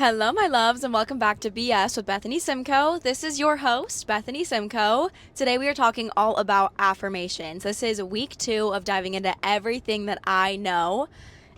Hello, my loves, and welcome back to BS with Bethany Simcoe. This is your host, Bethany Simcoe. Today, we are talking all about affirmations. This is week 2 of diving into everything that I know.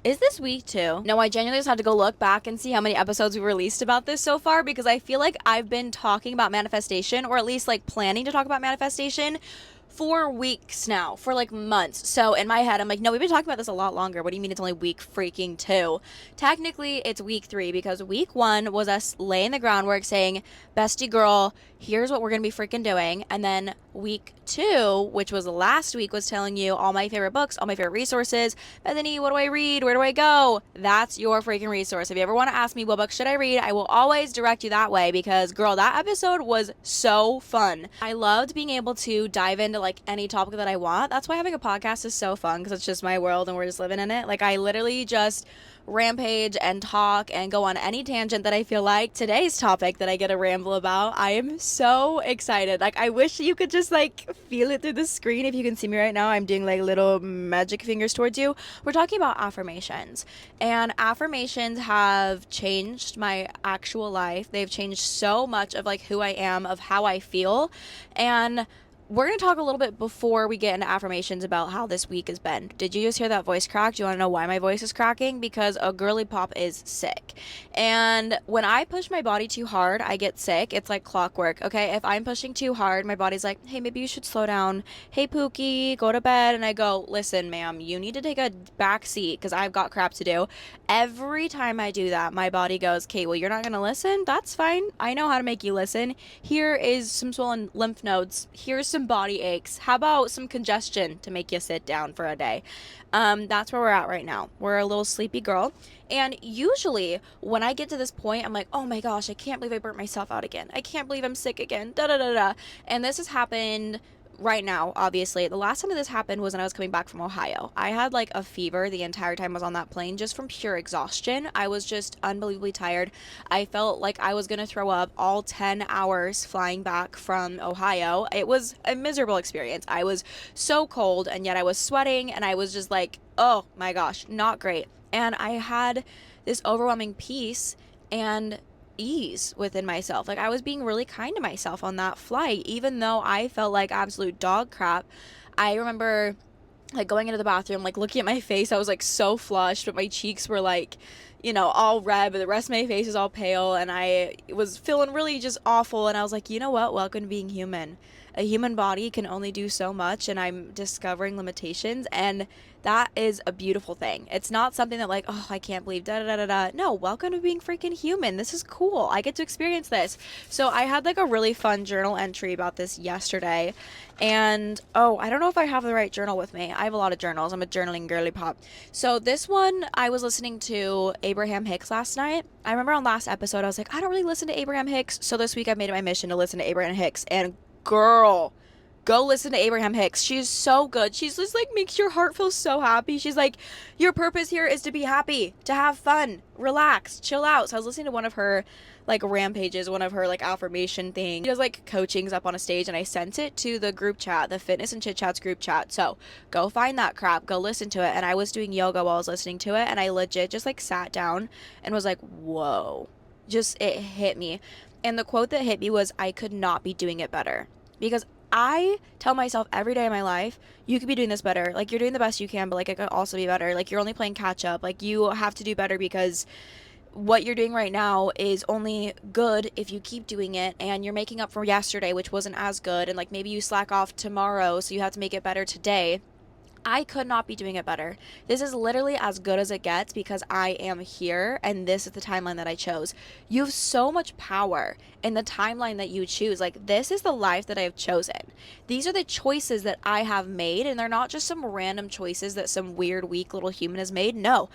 Is this week 2? No, I genuinely just had to go look back and see how many episodes we released about this so far because I feel like I've been talking about manifestation, or at least like planning to talk about manifestation for weeks now, for like months. So in my head, I'm like, no, we've been talking about this a lot longer. What do you mean it's only week freaking 2? Technically, it's week 3 because week 1 was us laying the groundwork saying, bestie girl, here's what we're going to be freaking doing. And then week 2, which was last week, was telling you all my favorite books, all my favorite resources. Bethany, what do I read? Where do I go? That's your freaking resource. If you ever want to ask me what book should I read, I will always direct you that way because, girl, that episode was so fun. I loved being able to dive into like any topic that I want. That's why having a podcast is so fun because it's just my world and we're just living in it. Like I literally just rampage and talk and go on any tangent that I feel like. Today's topic that I get to ramble about, I am so excited. Like I wish you could just like feel it through the screen. If you can see me right now, I'm doing like little magic fingers towards you. We're talking about affirmations, and affirmations have changed my actual life. They've changed so much of like who I am, of how I feel. And we're going to talk a little bit before we get into affirmations about how this week has been. Did you just hear that voice crack? Do you want to know why my voice is cracking? Because a girly pop is sick. And when I push my body too hard, I get sick. It's like clockwork, okay? If I'm pushing too hard, my body's like, hey, maybe you should slow down. Hey, Pookie, go to bed. And I go, listen, ma'am, you need to take a back seat because I've got crap to do. Every time I do that, my body goes, okay, well, you're not going to listen? That's fine. I know how to make you listen. Here is some swollen lymph nodes. Here's some body aches. How about some congestion to make you sit down for a day? That's where we're at right now. We're a little sleepy girl. And usually when I get to this point, I'm like, oh my gosh, I can't believe I burnt myself out again. I can't believe I'm sick again. Da da da da. And this has happened right now, obviously. The last time that this happened was when I was coming back from Ohio. I had like a fever the entire time I was on that plane just from pure exhaustion. I was just unbelievably tired. I felt like I was gonna throw up all 10 hours flying back from Ohio. It was a miserable experience. I was so cold and yet I was sweating and I was just like, oh my gosh, not great. And I had this overwhelming peace and ease within myself. Like I was being really kind to myself on that flight, even though I felt like absolute dog crap. I remember like going into the bathroom, like looking at my face, I was like so flushed, but my cheeks were like, all red, but the rest of my face is all pale, and I was feeling really just awful. And I was like, you know what? Welcome to being human. A human body can only do so much, and I'm discovering limitations, and that is a beautiful thing. It's not something that like, oh, I can't believe da da da da. No, welcome to being freaking human. This is cool. I get to experience this. So I had like a really fun journal entry about this yesterday, and oh, I don't know if I have the right journal with me. I have a lot of journals. I'm a journaling girly pop. So this one, I was listening to Abraham Hicks last night. I remember on last episode I was like, I don't really listen to Abraham Hicks. So this week I made it my mission to listen to Abraham Hicks, and girl, go listen to Abraham Hicks. She's so good. She's just like makes your heart feel so happy. She's like, your purpose here is to be happy, to have fun, relax, chill out. So I was listening to one of her like rampages, one of her like affirmation things. She does like coachings up on a stage, and I sent it to the group chat, the Fitness and Chit Chats group chat. So go find that crap, go listen to it. And I was doing yoga while I was listening to it, and I legit just like sat down and was like, whoa, just it hit me. And the quote that hit me was, I could not be doing it better. Because I tell myself every day of my life, you could be doing this better. Like, you're doing the best you can, but like, it could also be better. Like, you're only playing catch up. Like, you have to do better because what you're doing right now is only good if you keep doing it, and you're making up for yesterday, which wasn't as good. And like, maybe you slack off tomorrow, so you have to make it better today. I could not be doing it better. This is literally as good as it gets because I am here, and this is the timeline that I chose. You have so much power in the timeline that you choose. Like, this is the life that I have chosen. These are the choices that I have made, and they're not just some random choices that some weird, weak little human has made. No.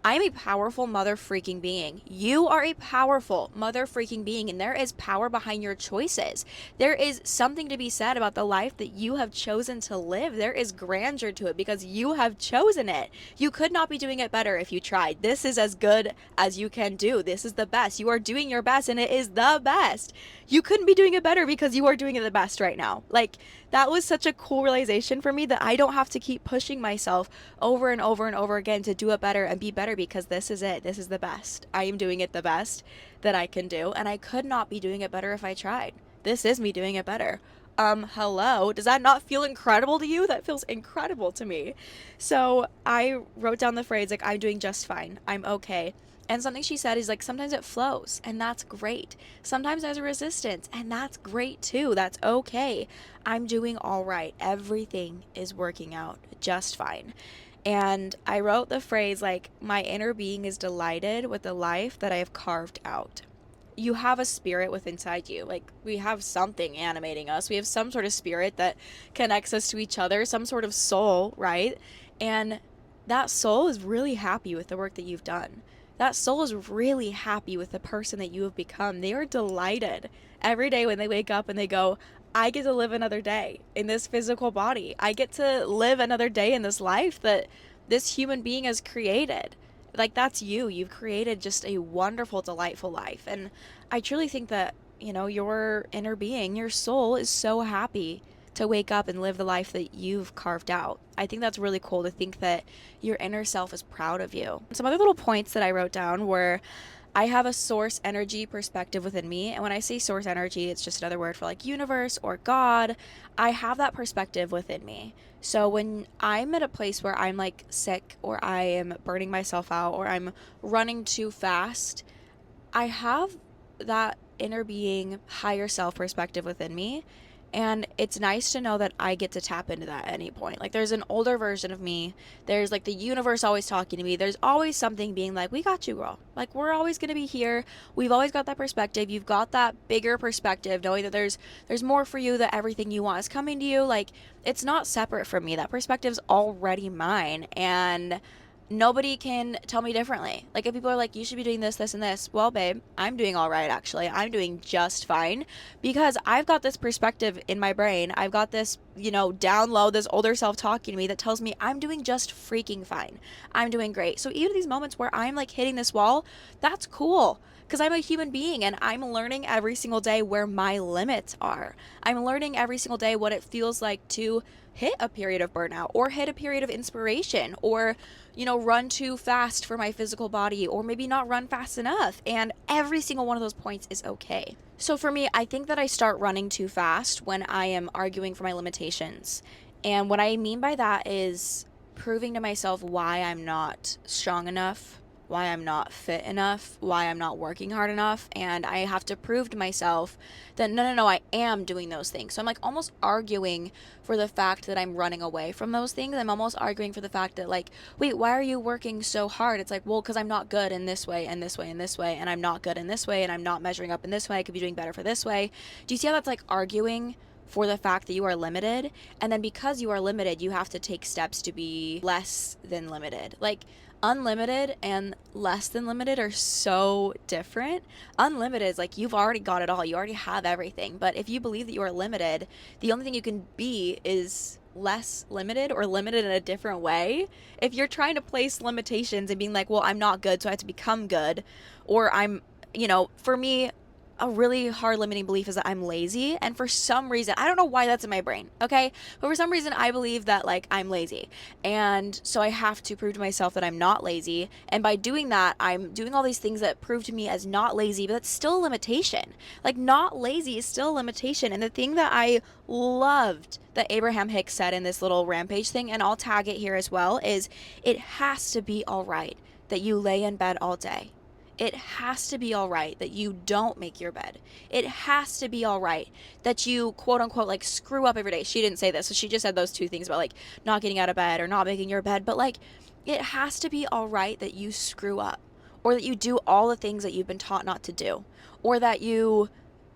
I am a powerful mother freaking being. You are a powerful mother freaking being, and there is power behind your choices. There is something to be said about the life that you have chosen to live. There is grandeur to it because you have chosen it. You could not be doing it better if you tried. This is as good as you can do. This is the best. You are doing your best, and it is the best. You couldn't be doing it better because you are doing it the best right now. Like, that was such a cool realization for me that I don't have to keep pushing myself over and over and over again to do it better and be better better because this is it. This is the best. I am doing it the best that I can do, and I could not be doing it better if I tried. This is me doing it better. Hello? Does that not feel incredible to you? That feels incredible to me. So I wrote down the phrase, like, I'm doing just fine. I'm okay. And something she said is like, sometimes it flows, and that's great. Sometimes there's a resistance, and that's great too. That's okay. I'm doing all right. Everything is working out just fine. And I wrote the phrase, like, my inner being is delighted with the life that I have carved out. You have a spirit within inside you. Like, we have something animating us. We have some sort of spirit that connects us to each other, some sort of soul, right? And that soul is really happy with the work that you've done. That soul is really happy with the person that you have become. They are delighted every day when they wake up and they go, I get to live another day in this physical body. I get to live another day in this life that this human being has created. Like, that's you. You've created just a wonderful, delightful life. And I truly think that, your inner being, your soul is so happy to wake up and live the life that you've carved out. I think that's really cool to think that your inner self is proud of you. Some other little points that I wrote down were, I have a source energy perspective within me. And when I say source energy, it's just another word for like universe or God. I have that perspective within me. So when I'm at a place where I'm like sick or I am burning myself out or I'm running too fast, I have that inner being, higher self perspective within me. And it's nice to know that I get to tap into that at any point. Like, there's an older version of me. There's like the universe always talking to me. There's always something being like, we got you, girl. Like, we're always going to be here. We've always got that perspective. You've got that bigger perspective, knowing that there's more for you, that everything you want is coming to you. Like, it's not separate from me. That perspective's already mine. And nobody can tell me differently. Like, if people are like, you should be doing this, this, and this, well, babe, I'm doing all right, actually. I'm doing just fine because I've got this perspective in my brain. I've got this, down low, this older self talking to me that tells me I'm doing just freaking fine. I'm doing great. So even these moments where I'm like hitting this wall, that's cool. Because I'm a human being and I'm learning every single day where my limits are. I'm learning every single day what it feels like to hit a period of burnout or hit a period of inspiration or, run too fast for my physical body or maybe not run fast enough. And every single one of those points is okay. So for me, I think that I start running too fast when I am arguing for my limitations. And what I mean by that is proving to myself why I'm not strong enough, why I'm not fit enough, why I'm not working hard enough, and I have to prove to myself that no, I am doing those things. So I'm like almost arguing for the fact that I'm running away from those things. I'm almost arguing for the fact that like, wait, why are you working so hard? It's like, well, because I'm not good in this way and this way and this way, and I'm not good in this way, and I'm not measuring up in this way. I could be doing better for this way. Do you see how that's like arguing for the fact that you are limited? And then because you are limited, you have to take steps to be less than limited. Like, unlimited and less than limited are so different. Unlimited is like you've already got it all. You already have everything. But if you believe that you are limited, the only thing you can be is less limited or limited in a different way. If you're trying to place limitations and being like, well, I'm not good, so I have to become good, or I'm, for me, a really hard limiting belief is that I'm lazy. And for some reason, I don't know why that's in my brain, okay? But for some reason, I believe that, like, I'm lazy. And so I have to prove to myself that I'm not lazy. And by doing that, I'm doing all these things that prove to me as not lazy, but that's still a limitation. Like, not lazy is still a limitation. And the thing that I loved that Abraham Hicks said in this little rampage thing, and I'll tag it here as well, is it has to be all right that you lay in bed all day. It has to be all right that you don't make your bed. It has to be all right that you, quote unquote, like screw up every day. She didn't say this, so she just said those two things about like not getting out of bed or not making your bed. But like, it has to be all right that you screw up, or that you do all the things that you've been taught not to do, or that you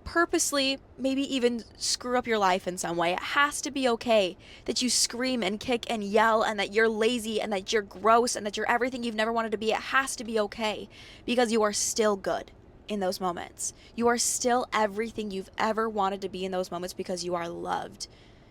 purposely maybe even screw up your life in some way. It has to be okay that you scream and kick and yell and that you're lazy and that you're gross and that you're everything you've never wanted to be. It has to be okay because you are still good in those moments. You are still everything you've ever wanted to be in those moments because you are loved.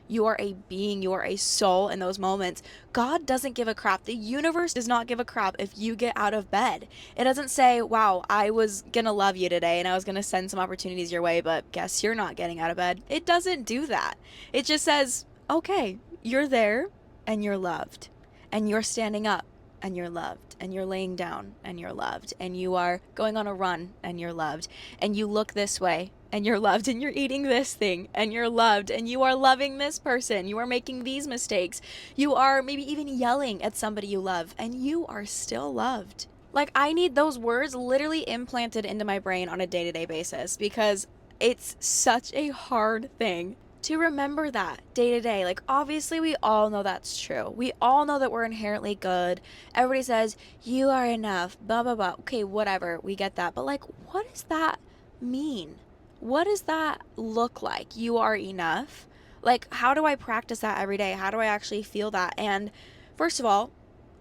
You are a being, you are a soul in those moments. God doesn't give a crap. The universe does not give a crap if you get out of bed. It doesn't say, wow, I was gonna love you today and I was gonna send some opportunities your way, but guess you're not getting out of bed. It doesn't do that. It just says, okay, you're there and you're loved, and you're standing up and you're loved, and you're laying down and you're loved, and you are going on a run and you're loved, and you look this way and you're loved, and you're eating this thing and you're loved, and you are loving this person, you are making these mistakes, you are maybe even yelling at somebody you love, and you are still loved. Like, I need those words literally implanted into my brain on a day-to-day basis, because it's such a hard thing to remember that day to day. Like, obviously, we all know that's true. We all know that we're inherently good. Everybody says, you are enough, blah, blah, blah. Okay, whatever. We get that. But, like, what does that mean? What does that look like? You are enough. Like, how do I practice that every day? How do I actually feel that? And first of all,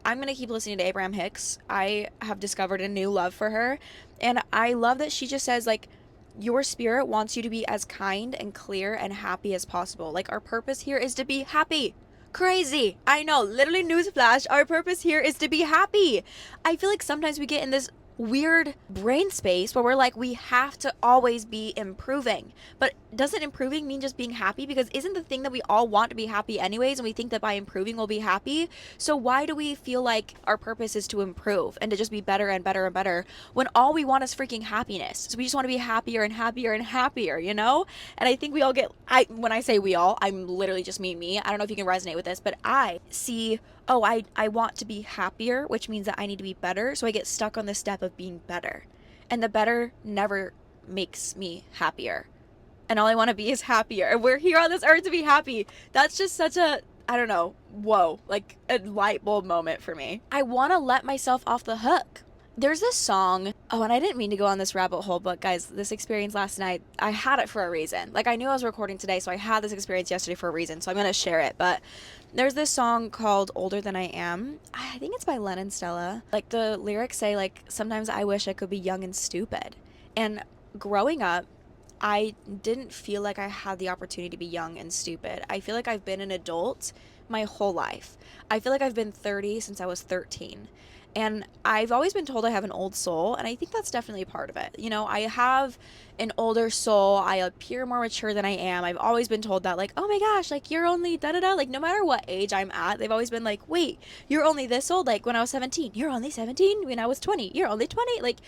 I'm going to keep listening to Abraham Hicks. I have discovered a new love for her. And I love that she just says, like, your spirit wants you to be as kind and clear and happy as possible. Like, our purpose here is to be happy. Crazy. I know. Literally, newsflash. Our purpose here is to be happy. I feel like sometimes we get in this weird brain space where we're like, we have to always be improving. But doesn't improving mean just being happy? Because isn't the thing that we all want to be happy anyways, and we think that by improving we'll be happy? So why do we feel like our purpose is to improve and to just be better and better and better when all we want is freaking happiness? So we just want to be happier and happier and happier, you know? And I think we all get, when I say we all, I'm literally just me. I don't know if you can resonate with this, but I see, oh, I want to be happier, which means that I need to be better. So I get stuck on the step of being better. And the better never makes me happier. And all I want to be is happier. And we're here on this earth to be happy. That's just such a, I don't know, whoa, like a light bulb moment for me. I want to let myself off the hook. There's this song, oh, and I didn't mean to go on this rabbit hole, but guys, this experience last night, I had it for a reason. Like, I knew I was recording today, so I had this experience yesterday for a reason, so I'm going to share it. But there's this song called Older Than I Am. I think it's by Len and Stella. Like, the lyrics say, like, sometimes I wish I could be young and stupid. And growing up, I didn't feel like I had the opportunity to be young and stupid. I feel like I've been an adult my whole life. I feel like I've been 30 since I was 13. And I've always been told I have an old soul, and I think that's definitely part of it. You know, I have an older soul. I appear more mature than I am. I've always been told that, like, oh my gosh, like, you're only da-da-da. Like, no matter what age I'm at, they've always been like, wait, you're only this old? Like, when I was 17, you're only 17. When I was 20, you're only 20. Like,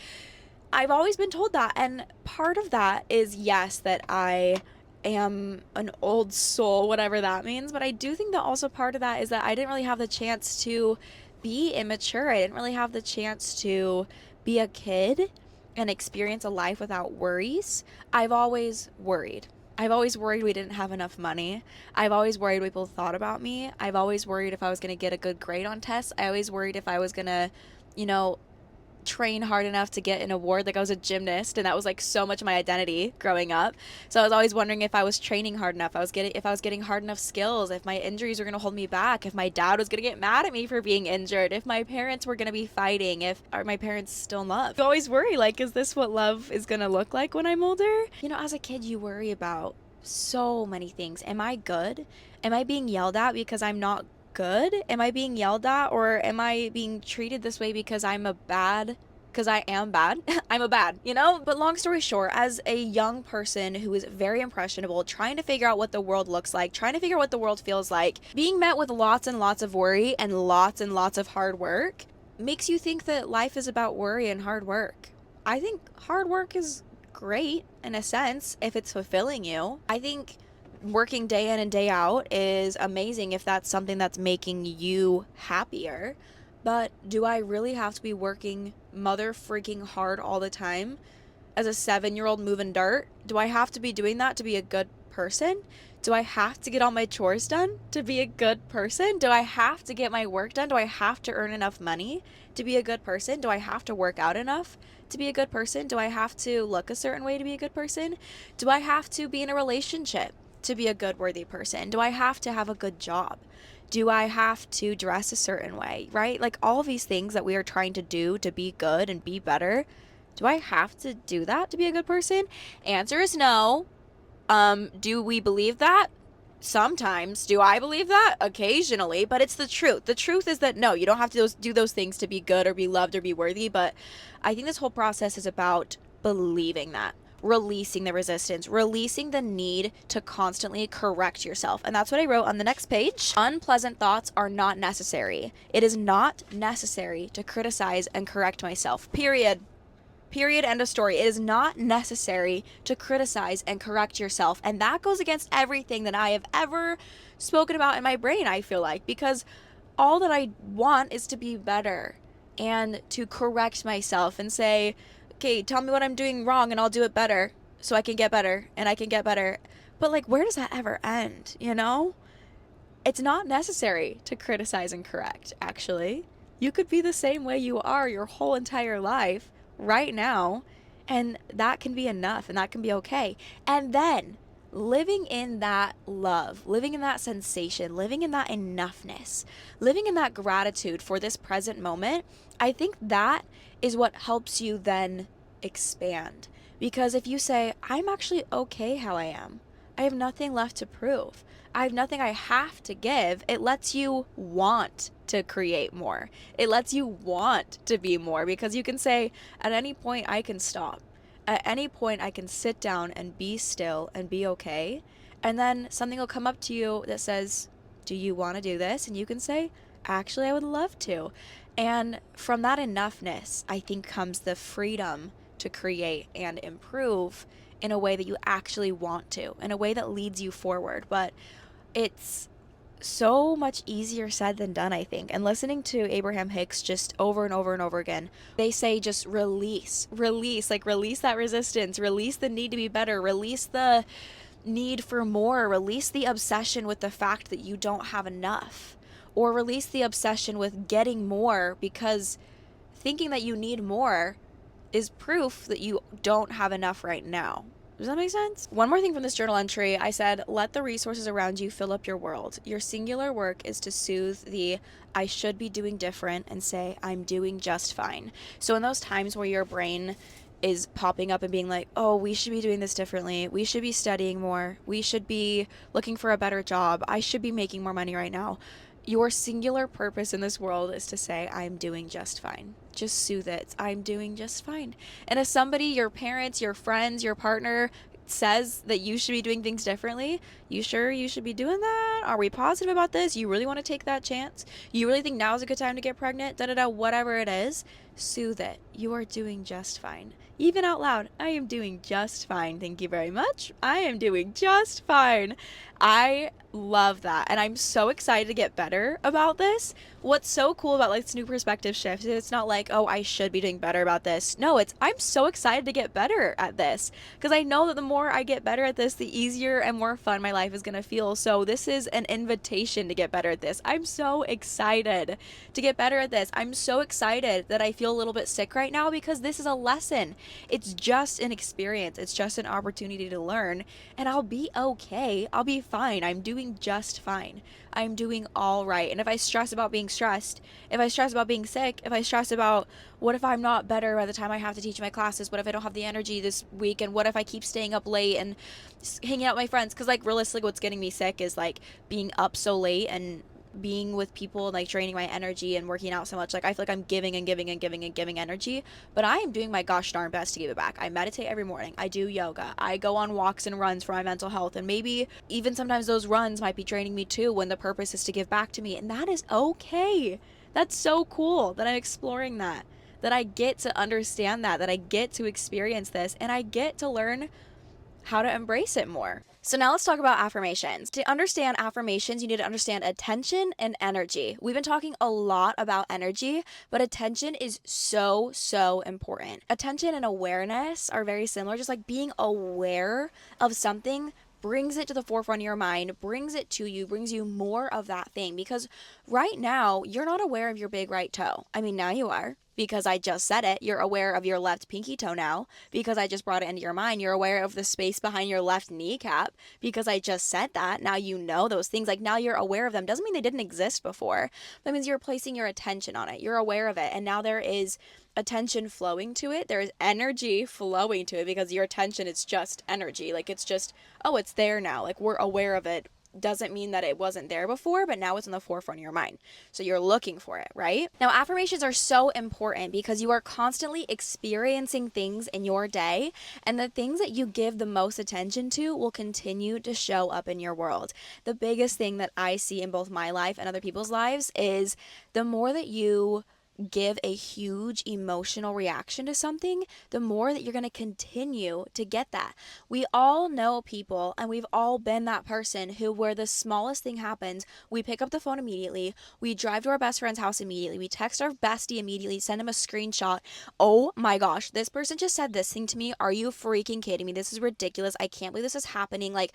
I've always been told that. And part of that is, yes, that I am an old soul, whatever that means. But I do think that also part of that is that I didn't really have the chance to be immature. I didn't really have the chance to be a kid and experience a life without worries. I've always worried. I've always worried we didn't have enough money. I've always worried what people thought about me. I've always worried if I was going to get a good grade on tests. I always worried if I was going to, you know, train hard enough to get an award. Like, I was a gymnast, and that was like so much of my identity growing up. So I was always wondering if I was training hard enough, if I was getting hard enough skills, if my injuries were going to hold me back, if my dad was going to get mad at me for being injured, if my parents were going to be fighting, if are my parents still in love. You always worry, like, is this what love is going to look like when I'm older? You know, as a kid, you worry about so many things. Am I good? Am I being yelled at because I'm not good? Am I being yelled at, or am I being treated this way because I am bad? I'm a bad, you know? But long story short, as a young person who is very impressionable, trying to figure out what the world looks like, trying to figure out what the world feels like, being met with lots and lots of worry and lots of hard work makes you think that life is about worry and hard work. I think hard work is great in a sense if it's fulfilling you. I think working day in and day out is amazing if that's something that's making you happier. But do I really have to be working mother freaking hard all the time as a 7-year-old moving dirt? Do I have to be doing that to be a good person? Do I have to get all my chores done to be a good person? Do I have to get my work done? Do I have to earn enough money to be a good person? Do I have to work out enough to be a good person? Do I have to look a certain way to be a good person? Do I have to be in a relationship to be a good, worthy person? Do I have to have a good job? Do I have to dress a certain way, right? Like, all of these things that we are trying to do to be good and be better. Do I have to do that to be a good person? Answer is no. Do we believe that? Sometimes. Do I believe that? Occasionally, but it's the truth. The truth is that no, you don't have to do those things to be good or be loved or be worthy, but I think this whole process is about believing that. releasing the resistance, releasing the need to constantly correct yourself. And that's what I wrote on the next page. Unpleasant thoughts are not necessary. It is not necessary to criticize and correct myself. Period. Period. End of story. It is not necessary to criticize and correct yourself. And that goes against everything that I have ever spoken about in my brain, I feel like, because all that I want is to be better and to correct myself and say, okay, tell me what I'm doing wrong and I'll do it better so I can get better and I can get better. But like, where does that ever end? You know? It's not necessary to criticize and correct, actually. You could be the same way you are your whole entire life right now, and that can be enough and that can be okay. And then living in that love, living in that sensation, living in that enoughness, living in that gratitude for this present moment, I think that is what helps you then expand. Because if you say, I'm actually okay how I am, I have nothing left to prove, I have nothing I have to give, it lets you want to create more. It lets you want to be more, because you can say, at any point I can stop. At any point I can sit down and be still and be okay. And then something will come up to you that says, do you want to do this? And you can say, actually, I would love to. And from that enoughness, I think, comes the freedom to create and improve in a way that you actually want to, in a way that leads you forward. But it's so much easier said than done, I think. And listening to Abraham Hicks just over and over and over again, they say just release, like release that resistance, release the need to be better, release the need for more, release the obsession with the fact that you don't have enough, or release the obsession with getting more, because thinking that you need more is proof that you don't have enough right now. Does that make sense? One more thing from this journal entry, I said, let the resources around you fill up your world. Your singular work is to soothe the I should be doing different and say, I'm doing just fine. So in those times where your brain is popping up and being like, oh, we should be doing this differently, we should be studying more, we should be looking for a better job, I should be making more money right now, your singular purpose in this world is to say, I'm doing just fine. Just soothe it. I'm doing just fine. And if somebody, your parents, your friends, your partner, says that you should be doing things differently, you sure you should be doing that? Are we positive about this? You really want to take that chance? You really think now is a good time to get pregnant? Whatever it is, soothe it. You are doing just fine. Even out loud, I am doing just fine. Thank you very much. I am doing just fine. I love that. And I'm so excited to get better about this. What's so cool about like this new perspective shift is it's not like, oh, I should be doing better about this. No, I'm so excited to get better at this, because I know that the more I get better at this, the easier and more fun my life is going to feel. So this is an invitation to get better at this. I'm so excited to get better at this. I'm so excited that I feel a little bit sick right now, because this is a lesson. It's just an experience. It's just an opportunity to learn, and I'll be okay. I'll be fine. I'm doing just fine. I'm doing all right. And if I stress about being stressed, if I stress about being sick, if I stress about what if I'm not better by the time I have to teach my classes, what if I don't have the energy this week, and what if I keep staying up late and hanging out with my friends, because like realistically what's getting me sick is like being up so late and being with people and like draining my energy and working out so much. Like I feel like I'm giving and giving and giving and giving energy, but I am doing my gosh darn best to give it back. I meditate every morning. I do yoga. I go on walks and runs for my mental health, and maybe even sometimes those runs might be draining me too, when the purpose is to give back to me, and that is okay. That's so cool that I'm exploring that I get to understand that I get to experience this, and I get to learn how to embrace it more. So now let's talk about affirmations. To understand affirmations, you need to understand attention and energy. We've been talking a lot about energy, but attention is so, so important. Attention and awareness are very similar. Just like being aware of something brings it to the forefront of your mind, brings it to you, brings you more of that thing. Because right now, you're not aware of your big right toe. I mean, now you are, because I just said it. You're aware of your left pinky toe now, because I just brought it into your mind. You're aware of the space behind your left kneecap, because I just said that. Now you know those things. Like now you're aware of them. Doesn't mean they didn't exist before. That means you're placing your attention on it. You're aware of it. And now there is attention flowing to it. There is energy flowing to it, because your attention is just energy. Like it's just, oh, it's there now. Like we're aware of it doesn't mean that it wasn't there before, but now it's in the forefront of your mind. So you're looking for it, right? Now, affirmations are so important because you are constantly experiencing things in your day, and the things that you give the most attention to will continue to show up in your world. The biggest thing that I see in both my life and other people's lives is the more that you give a huge emotional reaction to something, the more that you're going to continue to get that. We all know people, and we've all been that person who, where the smallest thing happens, we pick up the phone immediately, we drive to our best friend's house immediately, we text our bestie immediately, send him a screenshot. Oh my gosh, this person just said this thing to me. Are you freaking kidding me? This is ridiculous. I can't believe this is happening. Like,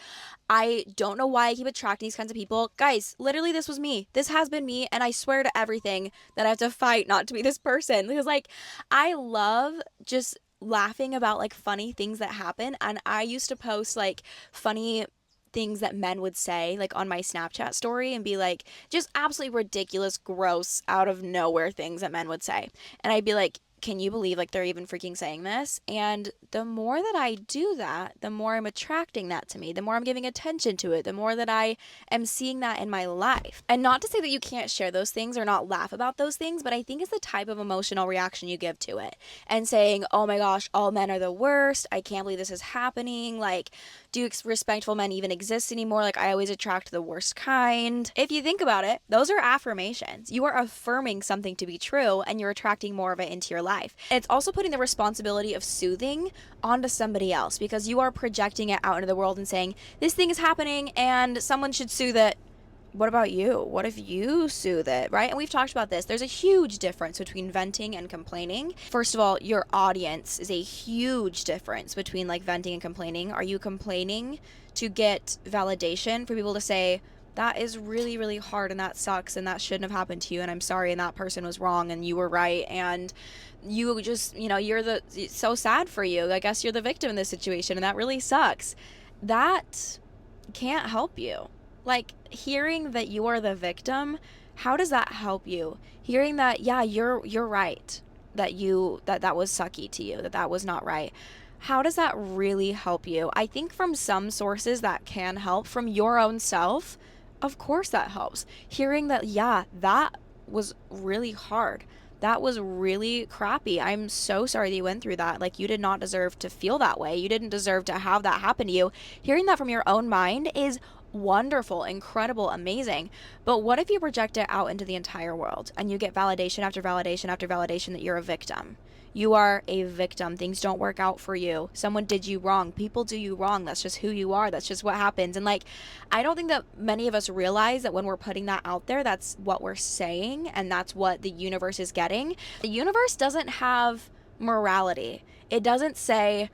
I don't know why I keep attracting these kinds of people. Guys, literally, this was me. This has been me, and I swear to everything that I have to fight not to be this person. Because, like, I love just laughing about, like, funny things that happen. And I used to post, like, funny things that men would say, like, on my Snapchat story, and be like, just absolutely ridiculous, gross, out of nowhere things that men would say. And I'd be like, can you believe, like, they're even freaking saying this? And the more that I do that, the more I'm attracting that to me, the more I'm giving attention to it, the more that I am seeing that in my life. And not to say that you can't share those things or not laugh about those things, but I think it's the type of emotional reaction you give to it. And saying, oh my gosh, all men are the worst. I can't believe this is happening. Like, do respectful men even exist anymore? Like, I always attract the worst kind. If you think about it, those are affirmations. You are affirming something to be true, and you're attracting more of it into your life. And it's also putting the responsibility of soothing onto somebody else, because you are projecting it out into the world and saying, this thing is happening and someone should soothe it. What about you? What if you soothe it, right? And we've talked about this. There's a huge difference between venting and complaining. First of all, your audience is a huge difference between, like, venting and complaining. Are you complaining to get validation, for people to say, that is really, really hard and that sucks and that shouldn't have happened to you and I'm sorry and that person was wrong and you were right and you just, it's so sad for you. I guess you're the victim in this situation and that really sucks. That can't help you. Like, hearing that you are the victim, how does that help you? Hearing that, yeah, you're right, that was sucky to you, that was not right. How does that really help you? I think from some sources that can help. From your own self, of course that helps. Hearing that, yeah, that was really hard. That was really crappy. I'm so sorry that you went through that. Like, you did not deserve to feel that way. You didn't deserve to have that happen to you. Hearing that from your own mind is wonderful, incredible, amazing. But what if you project it out into the entire world and you get validation after validation after validation that you're a victim? You are a victim. Things don't work out for you. Someone did you wrong. People do you wrong. That's just who you are. That's just what happens. And, like, I don't think that many of us realize that when we're putting that out there, that's what we're saying and that's what the universe is getting. The universe doesn't have morality. It doesn't say,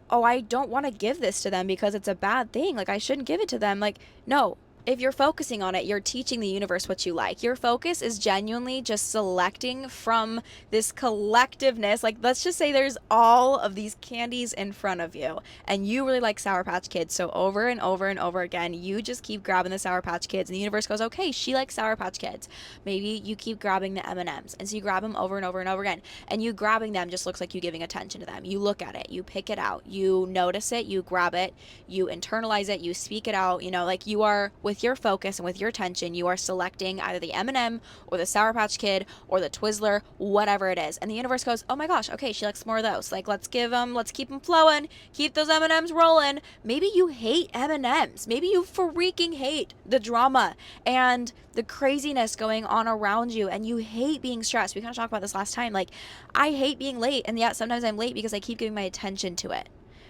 oh, I don't want to give this to them because it's a bad thing. Like, I shouldn't give it to them. Like, no. If you're focusing on it, you're teaching the universe what you like. Your focus is genuinely just selecting from this collectiveness. Like, let's just say there's all of these candies in front of you and you really like Sour Patch Kids. So over and over and over again, you just keep grabbing the Sour Patch Kids and the universe goes, okay, she likes Sour Patch Kids. Maybe you keep grabbing the M&Ms. And so you grab them over and over and over again. And you grabbing them just looks like you giving attention to them. You look at it, you pick it out, you notice it, you grab it, you internalize it, you speak it out, like you are with your focus and with your attention, you are selecting either the M&M or the Sour Patch Kid or the Twizzler, whatever it is. And the universe goes, oh my gosh, okay, she likes more of those. Like, let's keep them flowing, keep those M&Ms rolling. Maybe you hate M&Ms. Maybe you freaking hate the drama and the craziness going on around you and you hate being stressed. We kind of talked about this last time. Like, I hate being late, and yet sometimes I'm late because I keep giving my attention to it.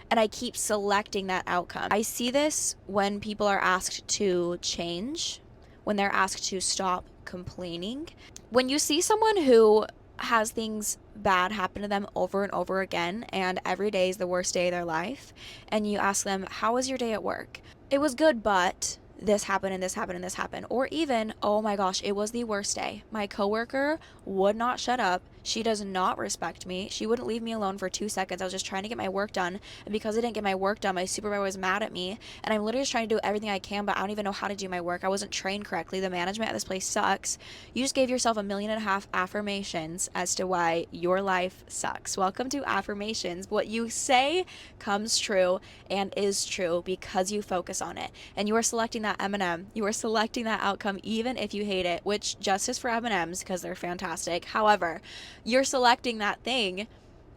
And I keep selecting that outcome. I see this when people are asked to change, when they're asked to stop complaining. When you see someone who has things bad happen to them over and over again, and every day is the worst day of their life, and you ask them, how was your day at work? It was good, but this happened and this happened and this happened. Or even, oh my gosh, it was the worst day. My coworker would not shut up. She does not respect me. She wouldn't leave me alone for 2 seconds. I was just trying to get my work done. And because I didn't get my work done, my supervisor was mad at me. And I'm literally just trying to do everything I can, but I don't even know how to do my work. I wasn't trained correctly. The management at this place sucks. You just gave yourself 1.5 million affirmations as to why your life sucks. Welcome to Affirmations. What you say comes true and is true because you focus on it. And you are selecting that M&M. You are selecting that outcome even if you hate it, which justice for M&Ms because they're fantastic. However, you're selecting that thing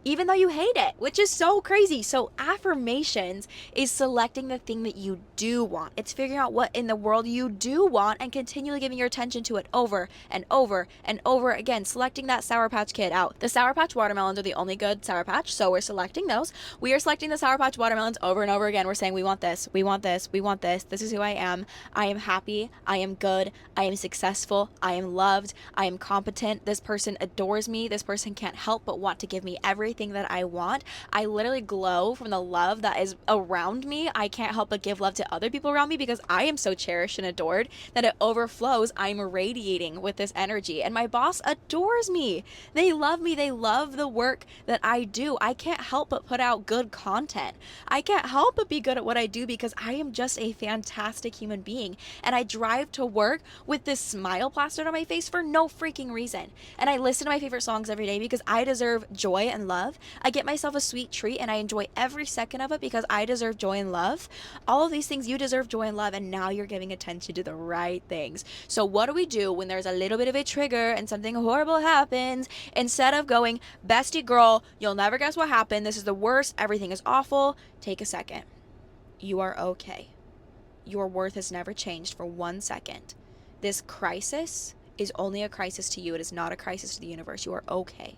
even though you hate it, which is so crazy. So affirmations is selecting the thing that you do want. It's figuring out what in the world you do want and continually giving your attention to it over and over and over again, selecting that Sour Patch Kid out. The Sour Patch watermelons are the only good Sour Patch, so we're selecting those. We are selecting the Sour Patch watermelons over and over again. We're saying we want this, we want this, we want this. This is who I am. I am happy. I am good. I am successful. I am loved. I am competent. This person adores me. This person can't help but want to give me everything that I want. I literally glow from the love that is around me. I can't help but give love to other people around me because I am so cherished and adored that it overflows. I'm radiating with this energy, and my boss adores me. They love me. They love the work that I do. I can't help but put out good content. I can't help but be good at what I do because I am just a fantastic human being, and I drive to work with this smile plastered on my face for no freaking reason. And I listen to my favorite songs every day because I deserve joy and love. I get myself a sweet treat and I enjoy every second of it because I deserve joy and love. All of these things, you deserve joy and love, and now you're giving attention to the right things. So what do we do when there's a little bit of a trigger and something horrible happens? Instead of going, bestie girl, you'll never guess what happened, this is the worst, everything is awful, take a second. You are okay. Your worth has never changed for 1 second. This crisis is only a crisis to you. It is not a crisis to the universe. You are okay.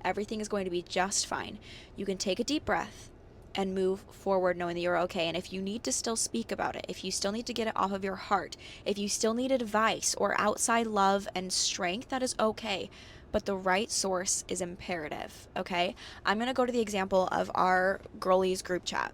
Everything is going to be just fine. You can take a deep breath and move forward knowing that you're okay. And if you need to still speak about it, if you still need to get it off of your heart, if you still need advice or outside love and strength, that is okay. But the right source is imperative, okay? I'm going to go to the example of our girlies group chat.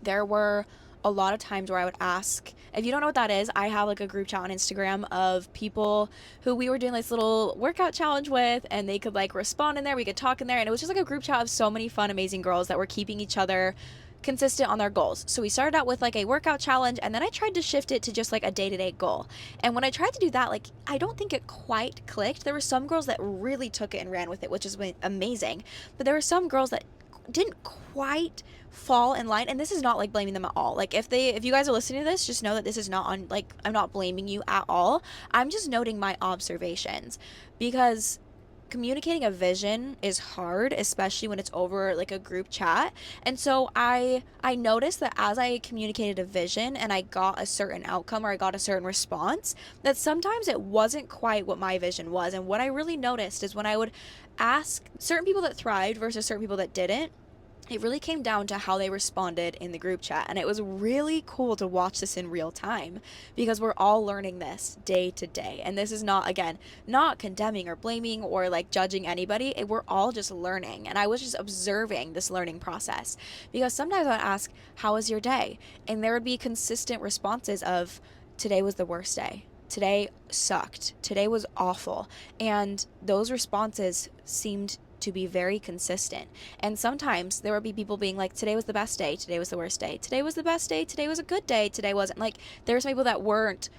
There were a lot of times where I would ask, if you don't know what that is, I have like a group chat on Instagram of people who we were doing this little workout challenge with, and they could like respond in there, we could talk in there, and it was just like a group chat of so many fun, amazing girls that were keeping each other consistent on their goals. So we started out with like a workout challenge, and then I tried to shift it to just like a day-to-day goal. And when I tried to do that, like I don't think it quite clicked. There were some girls that really took it and ran with it, which is amazing, but there were some girls that didn't quite fall in line. And this is not like blaming them at all. Like if you guys are listening to this, just know that this is not on, like, I'm not blaming you at all. I'm just noting my observations, because communicating a vision is hard, especially when it's over like a group chat. And so I noticed that as I communicated a vision and I got a certain outcome or I got a certain response, that sometimes it wasn't quite what my vision was. And what I really noticed is when I would ask certain people that thrived versus certain people that didn't, it really came down to how they responded in the group chat. And it was really cool to watch this in real time because we're all learning this day to day. And this is not, again, not condemning or blaming or like judging anybody. We're all just learning. And I was just observing this learning process because sometimes I'd ask, how was your day? And there would be consistent responses of, today was the worst day. Today sucked. Today was awful. And those responses seemed to be very consistent. And sometimes there would be people being like, today was the best day, today was the worst day, today was the best day, today was a good day, today wasn't. Like there were some people that weren't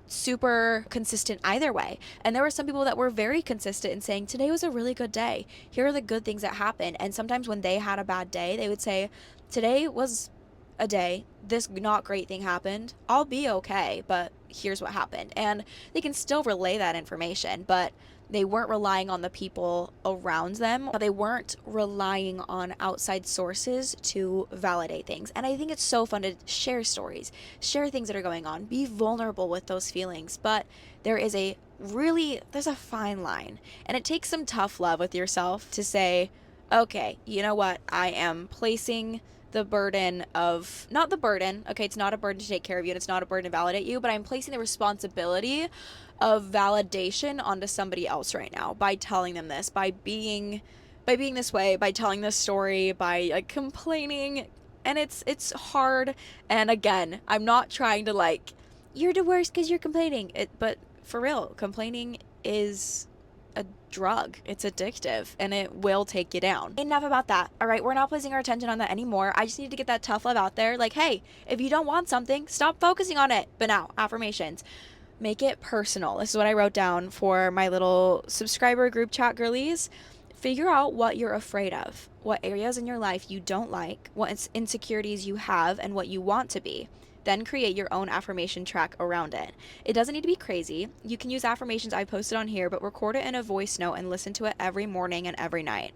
super consistent either way, and there were some people that were very consistent in saying, today was a really good day, here are the good things that happened. And sometimes when they had a bad day, they would say, today was a day, this not great thing happened, I'll be okay, but here's what happened. And they can still relay that information, but they weren't relying on the people around them. They weren't relying on outside sources to validate things. And I think it's so fun to share stories, share things that are going on, be vulnerable with those feelings. But there's a fine line. And it takes some tough love with yourself to say, okay, you know what? I am placing the burden of, not the burden, okay, it's not a burden to take care of you and it's not a burden to validate you, but I'm placing the responsibility of validation onto somebody else right now by telling them this, by being this way, by telling this story, by like complaining. And it's hard. And again, I'm not trying to like, you're the worst because you're complaining, but for real, complaining is a drug. It's addictive and it will take you down. Enough about that. All right, we're not placing our attention on that anymore. I just need to get that tough love out there. Like, hey, if you don't want something, stop focusing on it. But now, affirmations. Make it personal. This is what I wrote down for my little subscriber group chat girlies. Figure out what you're afraid of, what areas in your life you don't like, what insecurities you have, and what you want to be. Then create your own affirmation track around it. It doesn't need to be crazy. You can use affirmations I posted on here, but record it in a voice note and listen to it every morning and every night.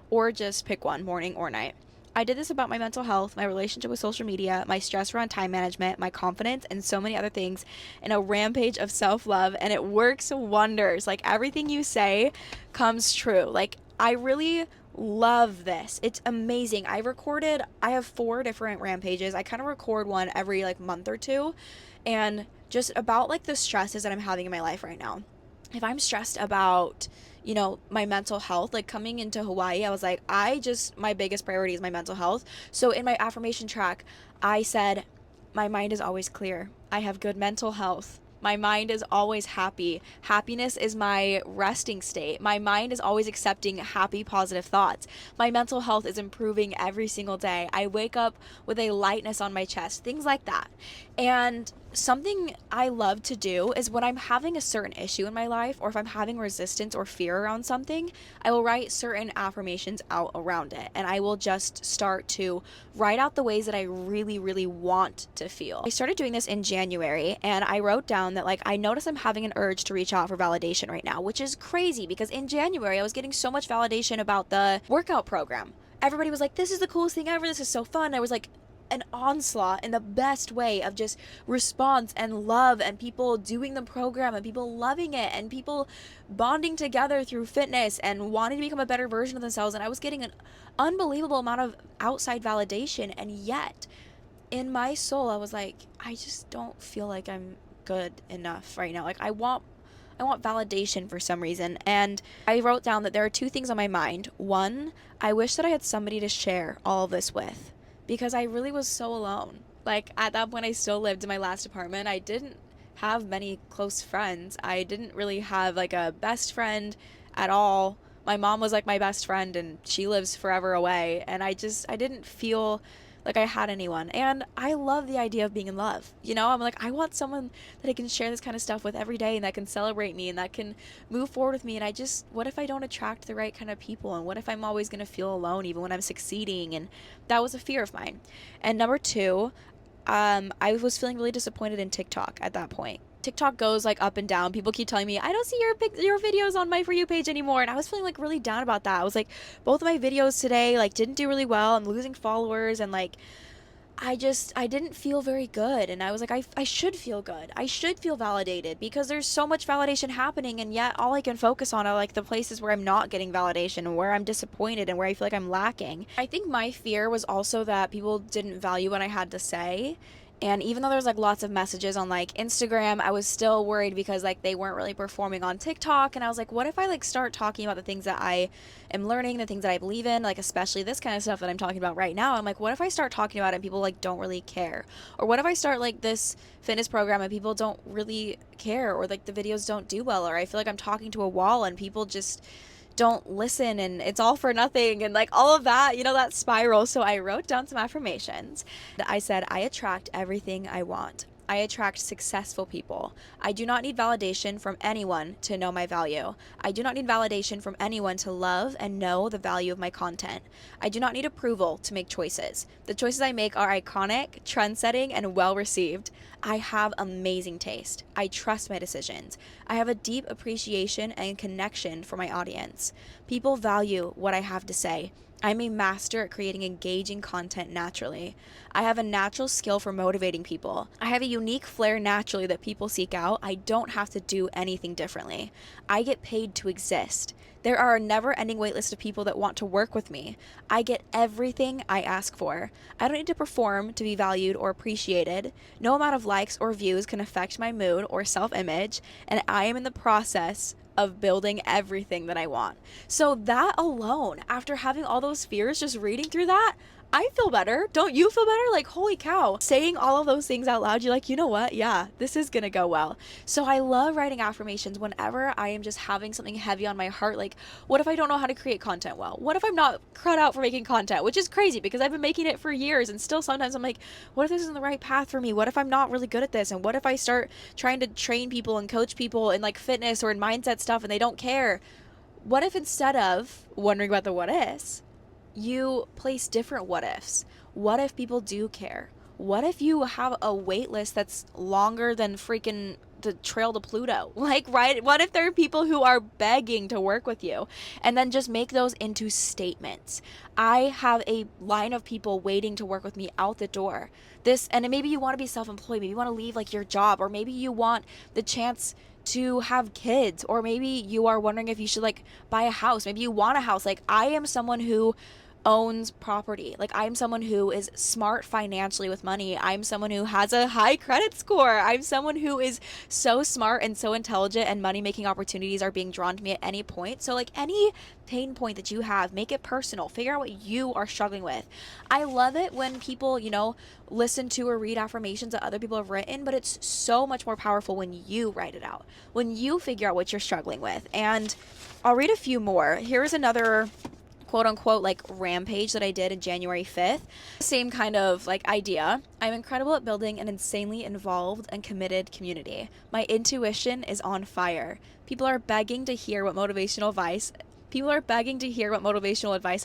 Or just pick one, morning or night. I did this about my mental health, my relationship with social media, my stress around time management, my confidence, and so many other things in a rampage of self-love, and it works wonders. Like, everything you say comes true. Like, I really love this. It's amazing. I have 4 different rampages. I kind of record one every like month or two, and just about like the stresses that I'm having in my life right now. If I'm stressed about, my mental health, like coming into Hawaii, I was like, my biggest priority is my mental health. So in my affirmation track, I said, my mind is always clear. I have good mental health. My mind is always happy. Happiness is my resting state. My mind is always accepting happy, positive thoughts. My mental health is improving every single day. I wake up with a lightness on my chest, things like that. And something I love to do is when I'm having a certain issue in my life, or if I'm having resistance or fear around something, I will write certain affirmations out around it. And I will just start to write out the ways that I really, really want to feel. I started doing this in January, and I wrote down that, like, I notice I'm having an urge to reach out for validation right now, which is crazy because in January I was getting so much validation about the workout program. Everybody was like, this is the coolest thing ever. This is so fun. I was like, an onslaught in the best way of just response and love, and people doing the program and people loving it and people bonding together through fitness and wanting to become a better version of themselves. And I was getting an unbelievable amount of outside validation, and yet in my soul I was like, I just don't feel like I'm good enough right now. Like, I want validation for some reason. And I wrote down that there are 2 things on my mind. One, I wish that I had somebody to share all of this with, because I really was so alone. Like, at that point, I still lived in my last apartment. I didn't have many close friends. I didn't really have like a best friend at all. My mom was like my best friend, and she lives forever away. And I didn't feel like I had anyone. And I love the idea of being in love. I'm like, I want someone that I can share this kind of stuff with every day, and that can celebrate me, and that can move forward with me. And what if I don't attract the right kind of people? And what if I'm always going to feel alone even when I'm succeeding? And that was a fear of mine. And number 2, I was feeling really disappointed in TikTok at that point. TikTok goes like up and down. People keep telling me, I don't see your videos on my For You page anymore. And I was feeling like really down about that. I was like, both of my videos today like didn't do really well. I'm losing followers, and like I didn't feel very good. And I was like, I should feel good. I should feel validated, because there's so much validation happening, and yet all I can focus on are like the places where I'm not getting validation and where I'm disappointed and where I feel like I'm lacking. I think my fear was also that people didn't value what I had to say. And even though there's like lots of messages on like Instagram, I was still worried because like they weren't really performing on TikTok. And I was like, what if I like start talking about the things that I am learning, the things that I believe in, like especially this kind of stuff that I'm talking about right now. I'm like, what if I start talking about it and people like don't really care? Or what if I start like this fitness program and people don't really care, or like the videos don't do well, or I feel like I'm talking to a wall and people just don't listen and it's all for nothing, and like all of that, that spiral. So I wrote down some affirmations. I said, I attract everything I want. I attract successful people. I do not need validation from anyone to know my value. I do not need validation from anyone to love and know the value of my content. I do not need approval to make choices. The choices I make are iconic, trend-setting, and well-received. I have amazing taste. I trust my decisions. I have a deep appreciation and connection for my audience. People value what I have to say. I'm a master at creating engaging content naturally. I have a natural skill for motivating people. I have a unique flair naturally that people seek out. I don't have to do anything differently. I get paid to exist. There are a never-ending waitlist of people that want to work with me. I get everything I ask for. I don't need to perform to be valued or appreciated. No amount of likes or views can affect my mood or self-image, and I am in the process of building everything that I want. So that alone, after having all those fears, just reading through that, I feel better. Don't you feel better? Like, holy cow. Saying all of those things out loud, you're like, you know what? Yeah, this is gonna go well. So I love writing affirmations whenever I am just having something heavy on my heart. Like, what if I don't know how to create content well? What if I'm not cut out for making content? Which is crazy because I've been making it for years, and still sometimes I'm like, what if this isn't the right path for me? What if I'm not really good at this? And what if I start trying to train people and coach people in like fitness or in mindset stuff and they don't care? What if instead of wondering about the what ifs, you place different what ifs? What if people do care? What if you have a wait list that's longer than freaking the trail to Pluto? Like, right? What if there are people who are begging to work with you? And then just make those into statements. I have a line of people waiting to work with me out the door. And maybe you want to be self-employed, maybe you want to leave like your job, or maybe you want the chance to have kids, or maybe you are wondering if you should like buy a house. Maybe you want a house. Like, I am someone who owns property. Like, I'm someone who is smart financially with money. I'm someone who has a high credit score. I'm someone who is so smart and so intelligent, and money making opportunities are being drawn to me at any point. So like, any pain point that you have, make it personal. Figure out what you are struggling with. I love it when people, listen to or read affirmations that other people have written, but it's so much more powerful when you write it out, when you figure out what you're struggling with. And I'll read a few more. Here's another quote unquote like rampage that I did in January 5th. Same kind of like idea. I'm incredible at building an insanely involved and committed community. My intuition is on fire. People are begging to hear what motivational advice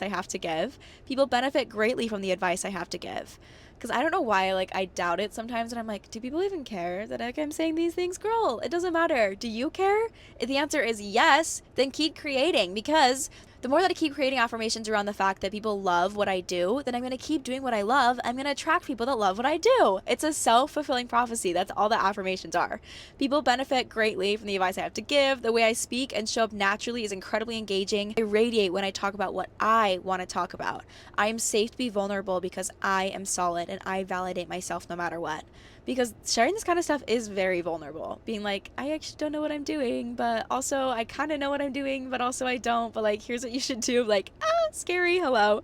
I have to give. People benefit greatly from the advice I have to give. Because I don't know why, like, I doubt it sometimes, and I'm like, do people even care that like I'm saying these things? Girl, it doesn't matter. Do you care? If the answer is yes, then keep creating, because the more that I keep creating affirmations around the fact that people love what I do, then I'm going to keep doing what I love. I'm going to attract people that love what I do. It's a self-fulfilling prophecy. That's all that affirmations are. People benefit greatly from the advice I have to give. The way I speak and show up naturally is incredibly engaging. I radiate when I talk about what I want to talk about. I am safe to be vulnerable because I am solid, and I validate myself no matter what. Because sharing this kind of stuff is very vulnerable. Being like, I actually don't know what I'm doing, but also I kind of know what I'm doing, but also I don't. But like, here's what you should do. Like, scary. Hello.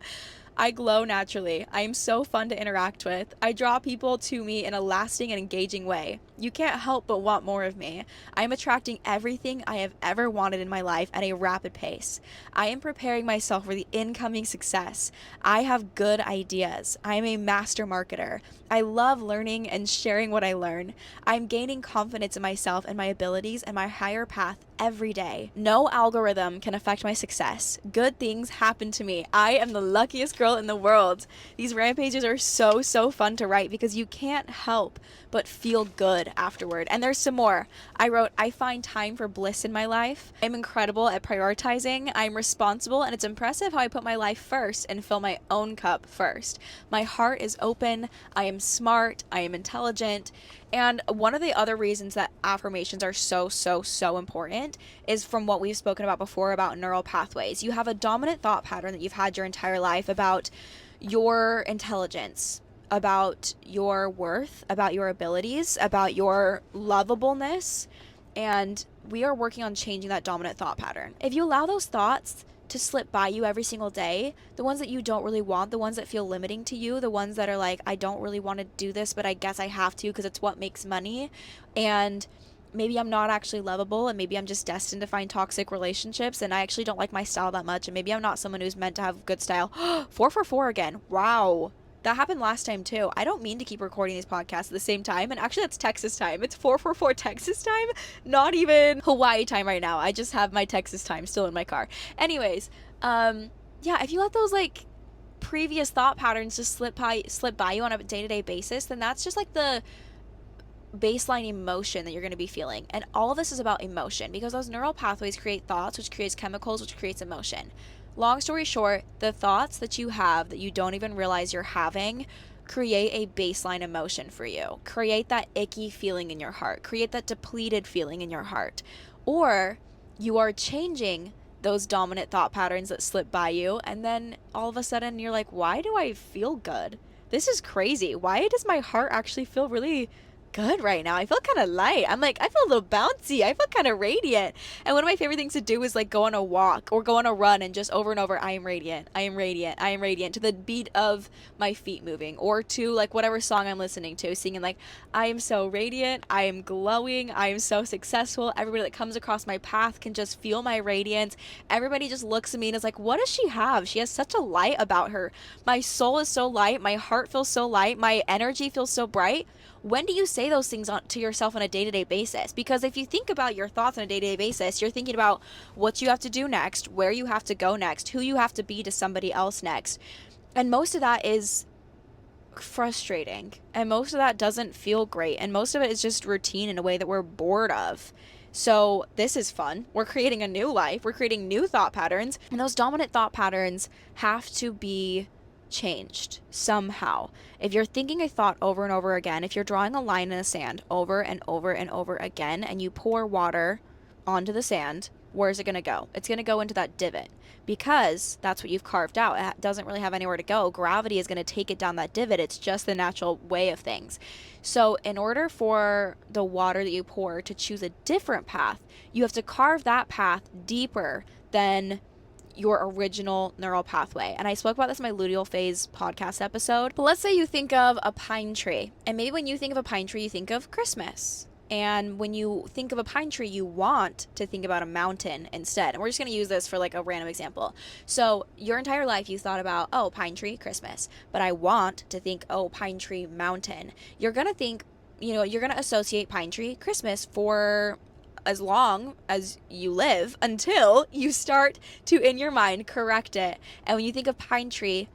I glow naturally. I am so fun to interact with. I draw people to me in a lasting and engaging way. You can't help but want more of me. I am attracting everything I have ever wanted in my life at a rapid pace. I am preparing myself for the incoming success. I have good ideas. I am a master marketer. I love learning and sharing what I learn. I'm gaining confidence in myself and my abilities and my higher path every day. No algorithm can affect my success. Good things happen to me. I am the luckiest girl in the world. These rampages are so fun to write because you can't help but feel good afterward. And there's some more. I wrote, I find time for bliss in my life. I'm incredible at prioritizing. I'm responsible, and it's impressive how I put my life first and fill my own cup first. My heart is open. I am smart. I am intelligent. And one of the other reasons that affirmations are so important is from what we've spoken about before about neural pathways. You have a dominant thought pattern that you've had your entire life about your intelligence, about your worth, about your abilities, about your lovableness, and we are working on changing that dominant thought pattern. If you allow those thoughts to slip by you every single day, the ones that you don't really want, the ones that feel limiting to you, the ones that are like, I don't really want to do this, but I guess I have to because it's what makes money, and maybe I'm not actually lovable, and maybe I'm just destined to find toxic relationships, and I actually don't like my style that much, and maybe I'm not someone who's meant to have good style. 444 again. Wow. That happened last time too. I don't mean to keep recording these podcasts at the same time, and actually that's Texas time. It's 444 Texas time, not even Hawaii time right now. I just have my Texas time still in my car. Anyways, if you let those like previous thought patterns just slip by you on a day-to-day basis, then that's just like the baseline emotion that you're going to be feeling. And all of this is about emotion, because those neural pathways create thoughts, which creates chemicals, which creates emotion. Long story short, the thoughts that you have that you don't even realize you're having create a baseline emotion for you. Create that icky feeling in your heart. Create that depleted feeling in your heart. Or you are changing those dominant thought patterns that slip by you, and then all of a sudden you're like, why do I feel good? This is crazy. Why does my heart actually feel really good right now. I feel kind of light. I'm like, I feel a little bouncy. I feel kind of radiant. And one of my favorite things to do is like go on a walk or go on a run and just over and over, I am radiant. I am radiant. I am radiant to the beat of my feet moving or to like whatever song I'm listening to, singing like, I am so radiant. I am glowing. I am so successful. Everybody that comes across my path can just feel my radiance. Everybody just looks at me and is like, what does she have? She has such a light about her. My soul is so light. My heart feels so light. My energy feels so bright. When do you say those things to yourself on a day-to-day basis? Because if you think about your thoughts on a day-to-day basis, you're thinking about what you have to do next, where you have to go next, who you have to be to somebody else next. And most of that is frustrating. And most of that doesn't feel great. And most of it is just routine in a way that we're bored of. So this is fun. We're creating a new life. We're creating new thought patterns. And those dominant thought patterns have to be changed somehow. If you're thinking a thought over and over again, if you're drawing a line in the sand over and over and over again, and you pour water onto the sand, where's it going to go? It's going to go into that divot because that's what you've carved out. It doesn't really have anywhere to go. Gravity is going to take it down that divot. It's just the natural way of things. So in order for the water that you pour to choose a different path, you have to carve that path deeper than your original neural pathway. And I spoke about this in my luteal phase podcast episode. But let's say you think of a pine tree. And maybe when you think of a pine tree, you think of Christmas. And when you think of a pine tree, you want to think about a mountain instead. And we're just going to use this for like a random example. So your entire life you thought about, oh, pine tree, Christmas. But I want to think, oh, pine tree, mountain. You're going to think, you're going to associate pine tree, Christmas for as long as you live until you start to, in your mind, correct it. And when you think of pine tree,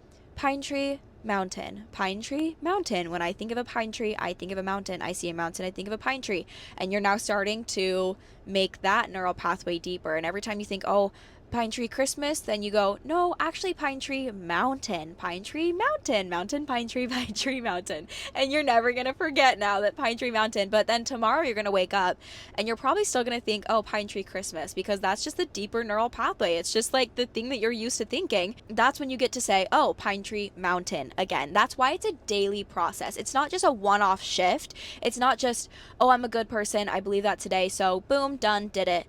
mountain, pine tree, mountain. When I think of a pine tree, I think of a mountain. I see a mountain, I think of a pine tree. And you're now starting to make that neural pathway deeper. And every time you think, oh, pine tree Christmas, then you go, no, actually pine tree mountain, pine tree mountain, mountain, pine tree mountain. And you're never going to forget now that pine tree mountain. But then tomorrow you're going to wake up and you're probably still going to think, oh, pine tree Christmas, because that's just the deeper neural pathway. It's just like the thing that you're used to thinking. That's when you get to say, oh, pine tree mountain again. That's why it's a daily process. It's not just a one-off shift. It's not just, oh, I'm a good person, I believe that today, so boom, done, did it.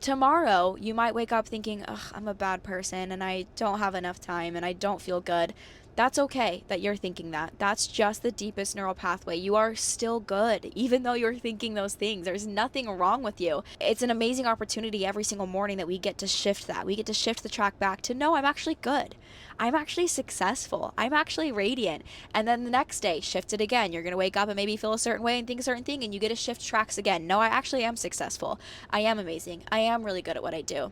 Tomorrow, you might wake up thinking, ugh, I'm a bad person and I don't have enough time and I don't feel good. That's okay that you're thinking that. That's just the deepest neural pathway. You are still good, even though you're thinking those things. There's nothing wrong with you. It's an amazing opportunity every single morning that we get to shift that. We get to shift the track back to, no, I'm actually good. I'm actually successful. I'm actually radiant. And then the next day, shift it again. You're going to wake up and maybe feel a certain way and think a certain thing, and you get to shift tracks again. No, I actually am successful. I am amazing. I am really good at what I do.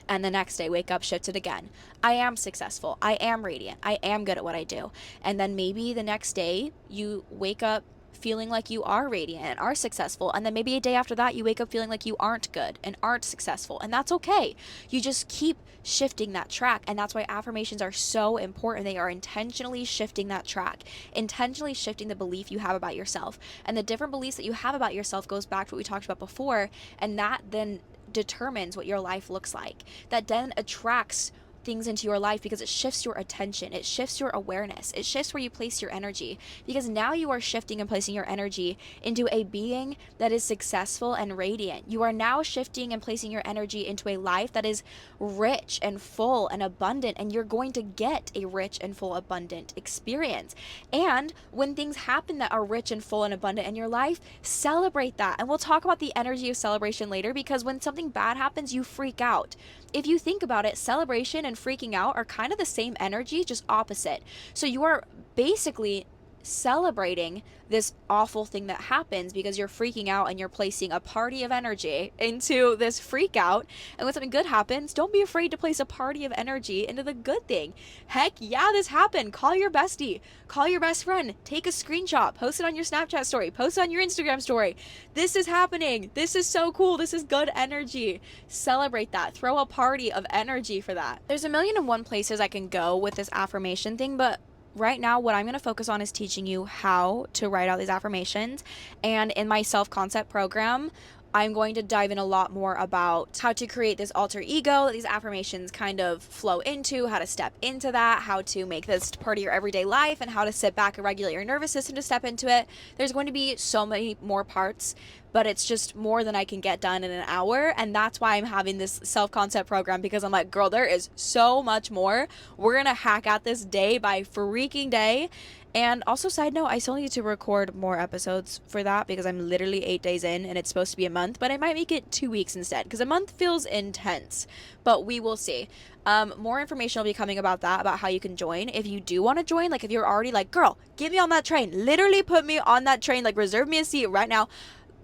And the next day, wake up, shift it again. I am successful. I am radiant. I am good at what I do. And then maybe the next day, you wake up feeling like you are radiant and are successful. And then maybe a day after that, you wake up feeling like you aren't good and aren't successful. And that's okay. You just keep shifting that track. And that's why affirmations are so important. They are intentionally shifting that track, intentionally shifting the belief you have about yourself. And the different beliefs that you have about yourself goes back to what we talked about before. And that then determines what your life looks like. That then attracts things into your life because it shifts your attention, it shifts your awareness, it shifts where you place your energy, because now you are shifting and placing your energy into a being that is successful and radiant. You are now shifting and placing your energy into a life that is rich and full and abundant, and you're going to get a rich and full abundant experience. And when things happen that are rich and full and abundant in your life, celebrate that. And we'll talk about the energy of celebration later, because when something bad happens, you freak out. If you think about it, celebration and freaking out are kind of the same energy, just opposite. So you are basically celebrating this awful thing that happens because you're freaking out and you're placing a party of energy into this freak out. And when something good happens, don't be afraid to place a party of energy into the good thing. Heck yeah, this happened. Call your bestie, call your best friend, take a screenshot, post it on your Snapchat story, post it on your Instagram story. This is happening. This is so cool. This is good energy. Celebrate that. Throw a party of energy for that. There's a million and one places I can go with this affirmation thing, but right now, what I'm going to focus on is teaching you how to write out these affirmations. And in my self-concept program, I'm going to dive in a lot more about how to create this alter ego that these affirmations kind of flow into, how to step into that, how to make this part of your everyday life, and how to sit back and regulate your nervous system to step into it. There's going to be so many more parts, but it's just more than I can get done in an hour. And that's why I'm having this self-concept program, because I'm like, girl, there is so much more. We're going to hack at this day by freaking day. And also, side note, I still need to record more episodes for that because I'm literally 8 days in and it's supposed to be a month, but I might make it 2 weeks instead because a month feels intense, but we will see. More information will be coming about that, about how you can join. If you do want to join, like if you're already like, girl, get me on that train, literally put me on that train, like reserve me a seat right now,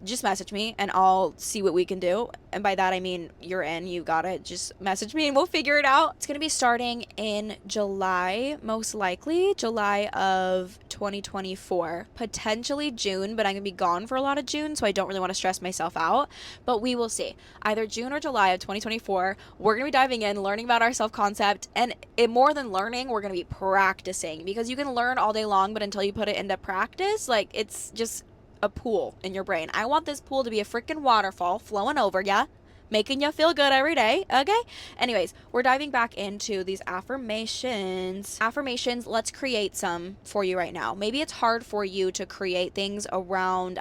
just message me and I'll see what we can do. And by that I mean you're in, you got it, just message me and we'll figure it out. It's gonna be starting in July, most likely July of 2024, potentially June, but I'm gonna be gone for a lot of June, so I don't really want to stress myself out, but we will see. Either June or July of 2024, we're gonna be diving in, learning about our self-concept, and more than learning, we're gonna be practicing, because you can learn all day long, but until you put it into practice, like it's just a pool in your brain. I want this pool to be a freaking waterfall flowing over ya, making you feel good every day, okay? Anyways, we're diving back into these affirmations. Affirmations, let's create some for you right now. Maybe it's hard for you to create things around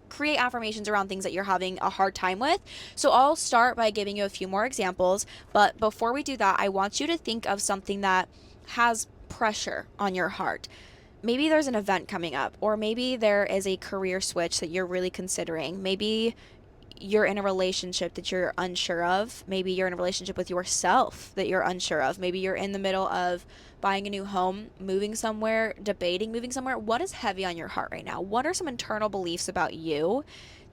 create affirmations around things that you're having a hard time with. So I'll start by giving you a few more examples, but before we do that, I want you to think of something that has pressure on your heart. Maybe there's an event coming up, or maybe there is a career switch that you're really considering. Maybe you're in a relationship that you're unsure of. Maybe you're in a relationship with yourself that you're unsure of. Maybe you're in the middle of buying a new home, moving somewhere, debating moving somewhere. What is heavy on your heart right now? What are some internal beliefs about you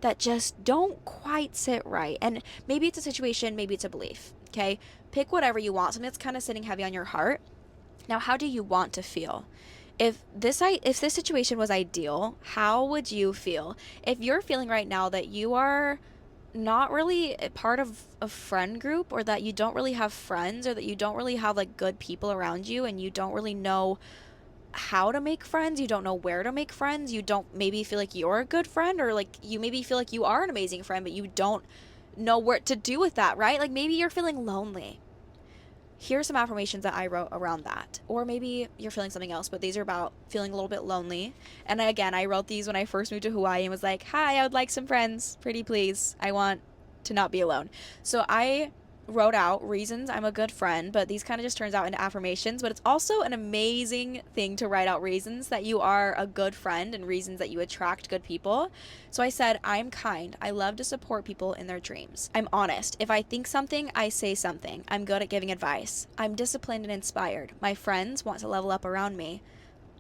that just don't quite sit right? And maybe it's a situation, maybe it's a belief, okay? Pick whatever you want, something that's kind of sitting heavy on your heart. Now, how do you want to feel? If this situation was ideal, how would you feel? If you're feeling right now that you are not really a part of a friend group, or that you don't really have friends, or that you don't really have like good people around you, and you don't really know how to make friends, you don't know where to make friends, you don't maybe feel like you're a good friend, or like you maybe feel like you are an amazing friend, but you don't know what to do with that, right? Like maybe you're feeling lonely. Here's some affirmations that I wrote around that. Or maybe you're feeling something else, but these are about feeling a little bit lonely. And again, I wrote these when I first moved to Hawaii and was like, hi, I would like some friends, pretty please. I want to not be alone. So I wrote out reasons I'm a good friend, but these kind of just turns out into affirmations. But it's also an amazing thing to write out reasons that you are a good friend and reasons that you attract good people. So I said, I'm kind. I love to support people in their dreams. I'm honest. If I think something, I say something. I'm good at giving advice. I'm disciplined and inspired. My friends want to level up around me.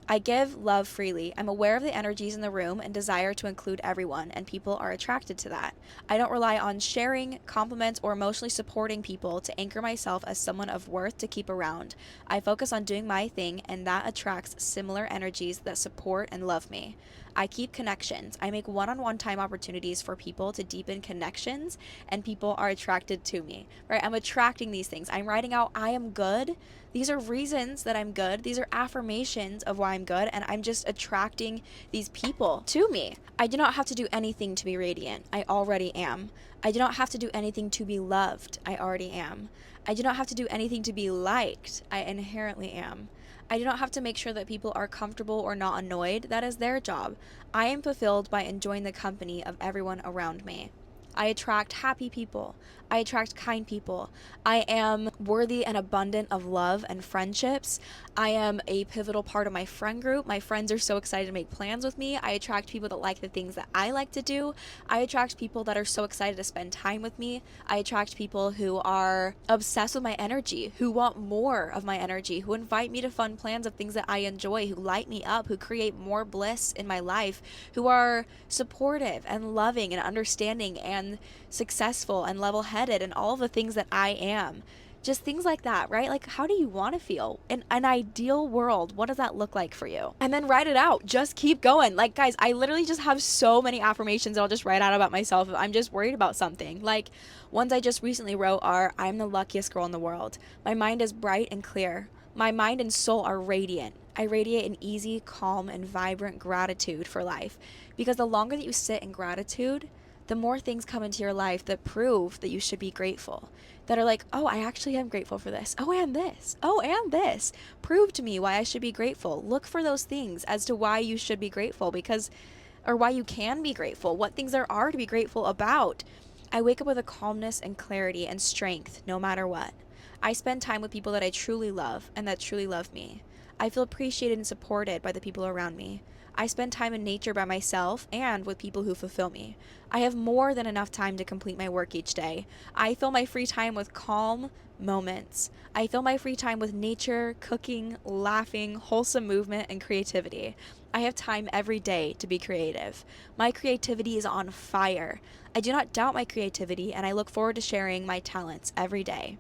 I give love freely. I'm aware of the energies in the room and desire to include everyone, and people are attracted to that. I don't rely on sharing, compliments, or emotionally supporting people to anchor myself as someone of worth to keep around. I focus on doing my thing, and that attracts similar energies that support and love me. I keep connections. I make one-on-one time opportunities for people to deepen connections, and people are attracted to me, right? I'm attracting these things. I'm writing out, I am good. These are reasons that I'm good. These are affirmations of why I'm good, and I'm just attracting these people to me. I do not have to do anything to be radiant. I already am. I do not have to do anything to be loved. I already am. I do not have to do anything to be liked. I inherently am. I do not have to make sure that people are comfortable or not annoyed. That is their job. I am fulfilled by enjoying the company of everyone around me. I attract happy people. I attract kind people. I am worthy and abundant of love and friendships. I am a pivotal part of my friend group. My friends are so excited to make plans with me. I attract people that like the things that I like to do. I attract people that are so excited to spend time with me. I attract people who are obsessed with my energy, who want more of my energy, who invite me to fun plans of things that I enjoy, who light me up, who create more bliss in my life, who are supportive and loving and understanding and successful and level-headed and all the things that I am. Just things like that, right? Like, how do you want to feel? In an ideal world, what does that look like for you? And then write it out. Just keep going. Like, guys, I literally just have so many affirmations that I'll just write out about myself if I'm just worried about something. Like, ones I just recently wrote are, I'm the luckiest girl in the world. My mind is bright and clear. My mind and soul are radiant. I radiate an easy, calm, and vibrant gratitude for life. Because the longer that you sit in gratitude, the more things come into your life that prove that you should be grateful, that are like, oh, I actually am grateful for this. Oh, and this. Oh, and this. Prove to me why I should be grateful. Look for those things as to why you should be grateful, because, or why you can be grateful, what things there are to be grateful about. I wake up with a calmness and clarity and strength no matter what. I spend time with people that I truly love and that truly love me. I feel appreciated and supported by the people around me. I spend time in nature by myself and with people who fulfill me. I have more than enough time to complete my work each day. I fill my free time with calm moments. I fill my free time with nature, cooking, laughing, wholesome movement, and creativity. I have time every day to be creative. My creativity is on fire. I do not doubt my creativity, and I look forward to sharing my talents every day.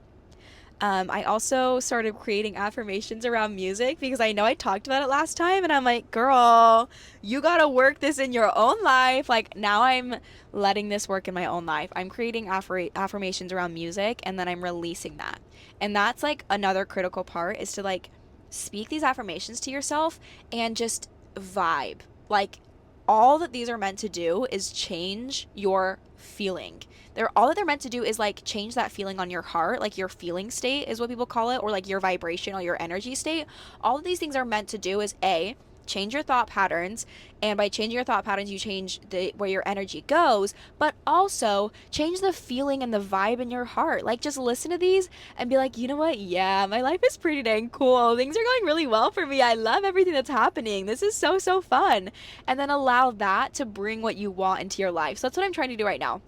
I also started creating affirmations around music because I know I talked about it last time, and I'm like, girl, you gotta work this in your own life. Like, now I'm letting this work in my own life. I'm creating affirmations around music, and then I'm releasing that. And that's like another critical part, is to like speak these affirmations to yourself and just vibe. Like, all that these are meant to do is change your feeling. They're all that they're meant to do is like change that feeling on your heart, like your feeling state is what people call it, or like your vibration or your energy state. All of these things are meant to do is A, change your thought patterns, and by changing your thought patterns you change the where your energy goes, but also change the feeling and the vibe in your heart. Like, just listen to these and be like, you know what, yeah, my life is pretty dang cool, things are going really well for me, I love everything that's happening, this is so fun. And then allow that to bring what you want into your life. So that's what I'm trying to do right now,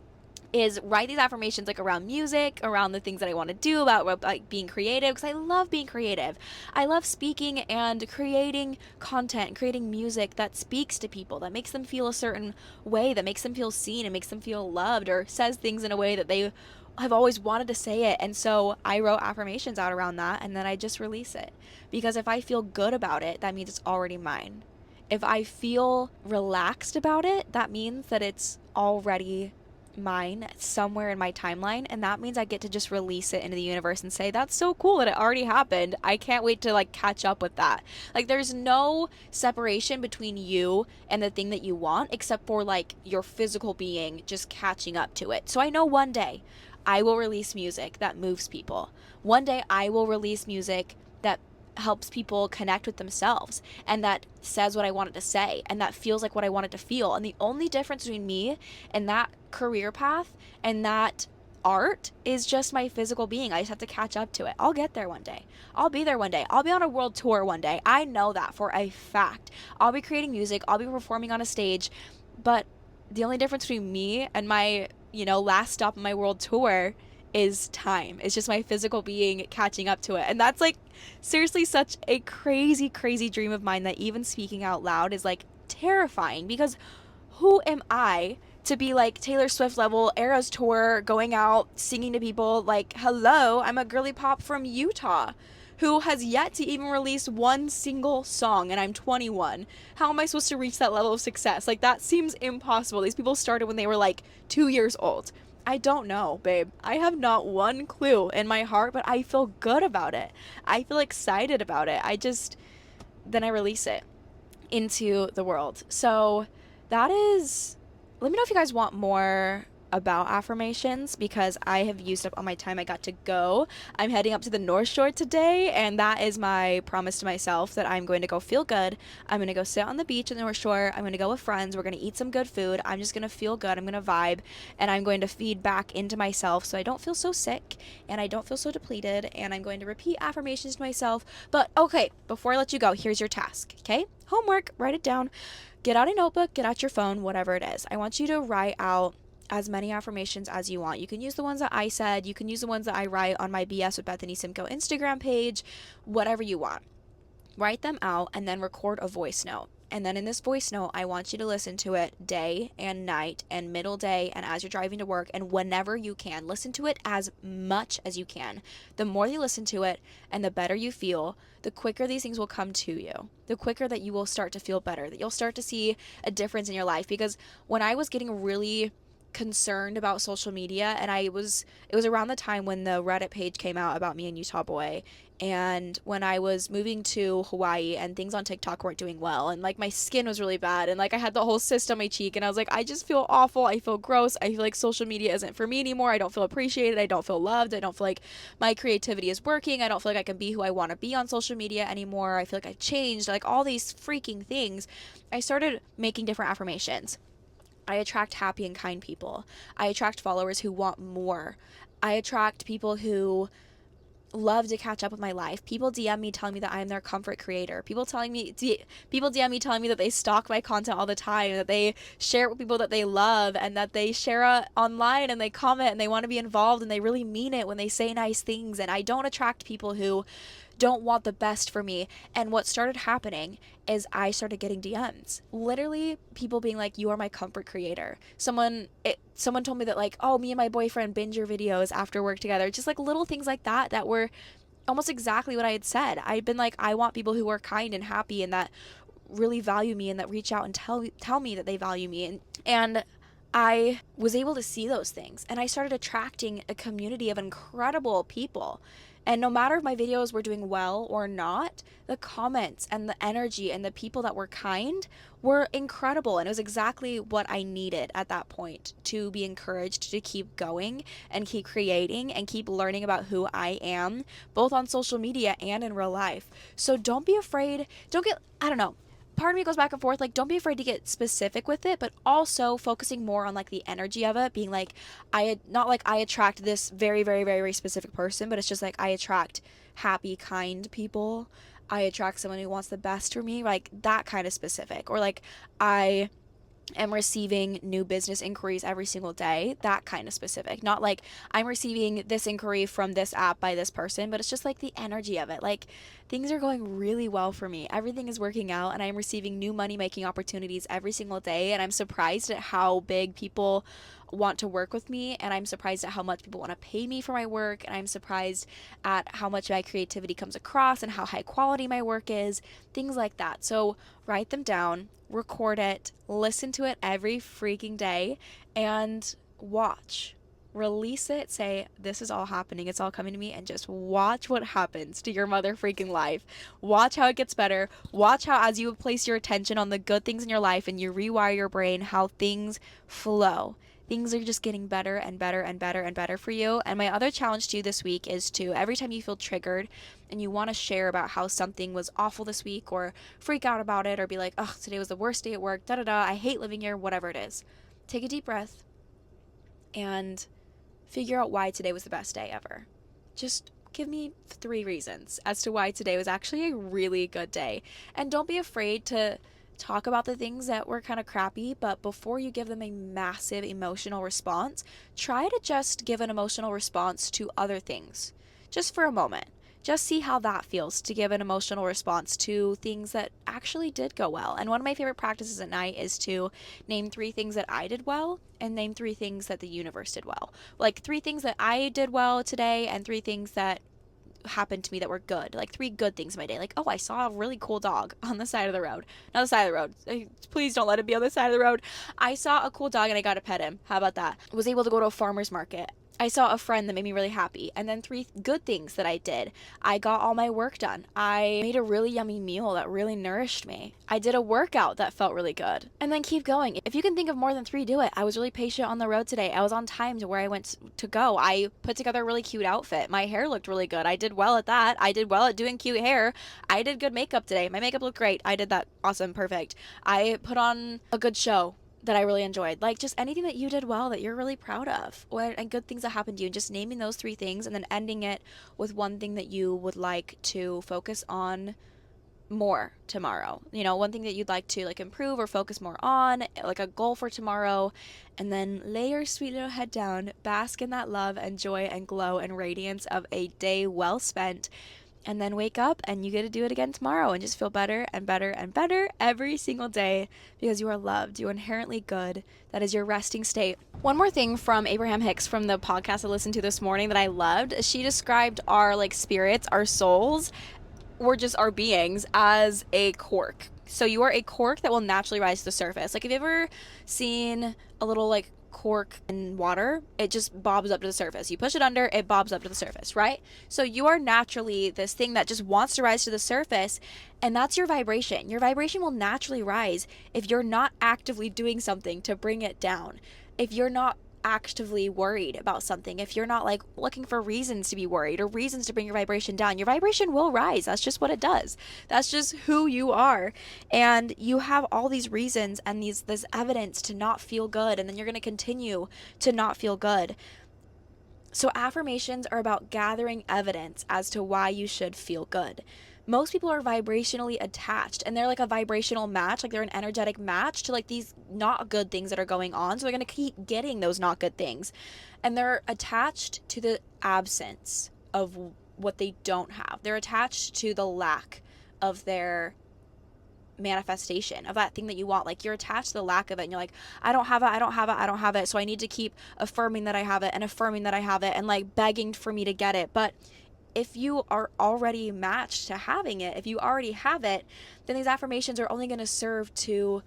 is write these affirmations like around music, around the things that I want to do, about like being creative, because I love being creative. I love speaking and creating content, creating music that speaks to people, that makes them feel a certain way, that makes them feel seen and makes them feel loved, or says things in a way that they have always wanted to say it. And so I wrote affirmations out around that, and then I just release it, because if I feel good about it, that means it's already mine. If I feel relaxed about it, that means that it's already mine somewhere in my timeline, and that means I get to just release it into the universe and say, that's so cool that it already happened, I can't wait to like catch up with that. Like, there's no separation between you and the thing that you want, except for like your physical being just catching up to it. So I know one day I will release music that moves people. One day I will release music that helps people connect with themselves, and that says what I wanted to say, and that feels like what I wanted to feel. And the only difference between me and that career path and that art is just my physical being. I just have to catch up to it. I'll get there one day. I'll be there one day. I'll be on a world tour one day. I know that for a fact. I'll be creating music. I'll be performing on a stage. But the only difference between me and my, last stop on my world tour is time. It's just my physical being catching up to it. And that's like seriously such a crazy, crazy dream of mine that even speaking out loud is like terrifying, because who am I to be like Taylor Swift level, Eras tour, going out, singing to people like, hello, I'm a girly pop from Utah who has yet to even release one single song, and I'm 21. How am I supposed to reach that level of success? Like, that seems impossible. These people started when they were like 2 years old. I don't know, babe. I have not one clue in my heart, but I feel good about it. I feel excited about it. Then I release it into the world. So that is, let me know if you guys want more about affirmations, because I have used up all my time I got to go. I'm heading up to the North Shore today, and that is my promise to myself, that I'm going to go feel good. I'm going to go sit on the beach in the North Shore. I'm going to go with friends. We're going to eat some good food. I'm just going to feel good. I'm going to vibe, and I'm going to feed back into myself so I don't feel so sick and I don't feel so depleted, and I'm going to repeat affirmations to myself. But okay, before I let you go, here's your task, okay? Homework, write it down. Get out a notebook, get out your phone, whatever it is. I want you to write out as many affirmations as you want. You can use the ones that I said. You can use the ones that I write on my BS with Bethany Simcoe Instagram page, whatever you want. Write them out and then record a voice note. And then in this voice note, I want you to listen to it day and night and middle day and as you're driving to work and whenever you can. Listen to it as much as you can. The more you listen to it and the better you feel, the quicker these things will come to you. The quicker that you will start to feel better, that you'll start to see a difference in your life. Because when I was getting really concerned about social media, and it was around the time when the Reddit page came out about me and Utah Boy, and when I was moving to Hawaii and things on TikTok weren't doing well, and like my skin was really bad, and like I had the whole cyst on my cheek, and I was like, I just feel awful, I feel gross, I feel like social media isn't for me anymore, I don't feel appreciated, I don't feel loved, I don't feel like my creativity is working, I don't feel like I can be who I want to be on social media anymore, I feel like I've changed, like all these freaking things. I started making different affirmations. I attract happy and kind people. I attract followers who want more. I attract people who love to catch up with my life. People DM me telling me that I am their comfort creator. People DM me telling me that they stalk my content all the time, that they share it with people that they love, and that they share it online and they comment and they want to be involved and they really mean it when they say nice things. And I don't attract people who don't want the best for me. And what started happening is I started getting DMs. Literally people being like, you are my comfort creator. Someone told me that like, oh, me and my boyfriend binge your videos after work together. Just like little things like that were almost exactly what I had said. I'd been like, I want people who are kind and happy and that really value me and that reach out and tell me that they value me. And I was able to see those things, and I started attracting a community of incredible people. And no matter if my videos were doing well or not, the comments and the energy and the people that were kind were incredible. And it was exactly what I needed at that point to be encouraged to keep going and keep creating and keep learning about who I am, both on social media and in real life. So don't be afraid. I don't know, part of me goes back and forth, like, don't be afraid to get specific with it, but also focusing more on like the energy of it, being like, not like I attract this very, very, very, very specific person, but it's just like I attract happy, kind people. I attract someone who wants the best for me, like that kind of specific. Or like I am receiving new business inquiries every single day, that kind of specific. Not like I'm receiving this inquiry from this app by this person, but it's just like the energy of it. Like things are going really well for me. Everything is working out, and I'm receiving new money making opportunities every single day, and I'm surprised at how big people want to work with me, and I'm surprised at how much people want to pay me for my work, and I'm surprised at how much my creativity comes across and how high quality my work is, things like that. So write them down, record it, listen to it every freaking day, and watch. Release it, say, this is all happening, it's all coming to me, and just watch what happens to your mother freaking life. Watch how it gets better. Watch how, as you place your attention on the good things in your life and you rewire your brain, how things flow. Things are just getting better and better and better and better for you. And my other challenge to you this week is to, every time you feel triggered and you want to share about how something was awful this week, or freak out about it, or be like, oh, today was the worst day at work, I hate living here, whatever it is, take a deep breath and figure out why today was the best day ever. Just give me 3 reasons as to why today was actually a really good day. And don't be afraid to talk about the things that were kind of crappy, but before you give them a massive emotional response, try to just give an emotional response to other things, just for a moment. Just see how that feels to give an emotional response to things that actually did go well. And one of my favorite practices at night is to name 3 things that I did well and name 3 things that the universe did well. Like 3 things that I did well today and 3 things that happened to me that were good, like 3 good things in my day. Like, oh, I saw a really cool dog on the side of the road. Not the side of the road, please don't let it be on the side of the road. I saw a cool dog and I got to pet him. How about that? Was able to go to a farmer's market. I saw a friend that made me really happy. And then 3 good things that I did. I got all my work done. I made a really yummy meal that really nourished me. I did a workout that felt really good. And then keep going. If you can think of more than 3, do it. I was really patient on the road today. I was on time to where I went to go. I put together a really cute outfit. My hair looked really good. I did well at that. I did well at doing cute hair. I did good makeup today. My makeup looked great. I did that. Awesome. Perfect. I put on a good show that I really enjoyed. Like just anything that you did well that you're really proud of, and good things that happened to you, and just naming those 3 things and then ending it with one thing that you would like to focus on more tomorrow. You know, one thing that you'd like to like improve or focus more on, like a goal for tomorrow, and then lay your sweet little head down, bask in that love and joy and glow and radiance of a day well spent. And then wake up and you get to do it again tomorrow and just feel better and better and better every single day, because you are loved. You are inherently good. That is your resting state. One more thing from Abraham Hicks from the podcast I listened to this morning that I loved. She described our like spirits, our souls, or just our beings as a cork. So you are a cork that will naturally rise to the surface. Like, have you ever seen a little like cork in water? It just bobs up to the surface. You push it under, it bobs up to the surface, right? So you are naturally this thing that just wants to rise to the surface, and that's your vibration. Your vibration will naturally rise if you're not actively doing something to bring it down. If you're not actively worried about something, if you're not like looking for reasons to be worried or reasons to bring your vibration down, your vibration will rise. That's just what it does. That's just who you are. And you have all these reasons and this evidence to not feel good, and then you're going to continue to not feel good. So affirmations are about gathering evidence as to why you should feel good. Most people are vibrationally attached, and they're like a vibrational match, like they're an energetic match to like these not good things that are going on. So they're going to keep getting those not good things. And they're attached to the absence of what they don't have. They're attached to the lack of their manifestation of that thing that you want. Like, you're attached to the lack of it, and you're like, I don't have it, I don't have it, I don't have it, so I need to keep affirming that I have it and affirming that I have it and like begging for me to get it. But if you are already matched to having it, if you already have it, then these affirmations are only going to serve to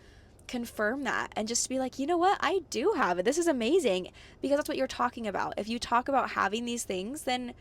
confirm that and just to be like, you know what, I do have it, this is amazing, because that's what you're talking about. If you talk about having these things, then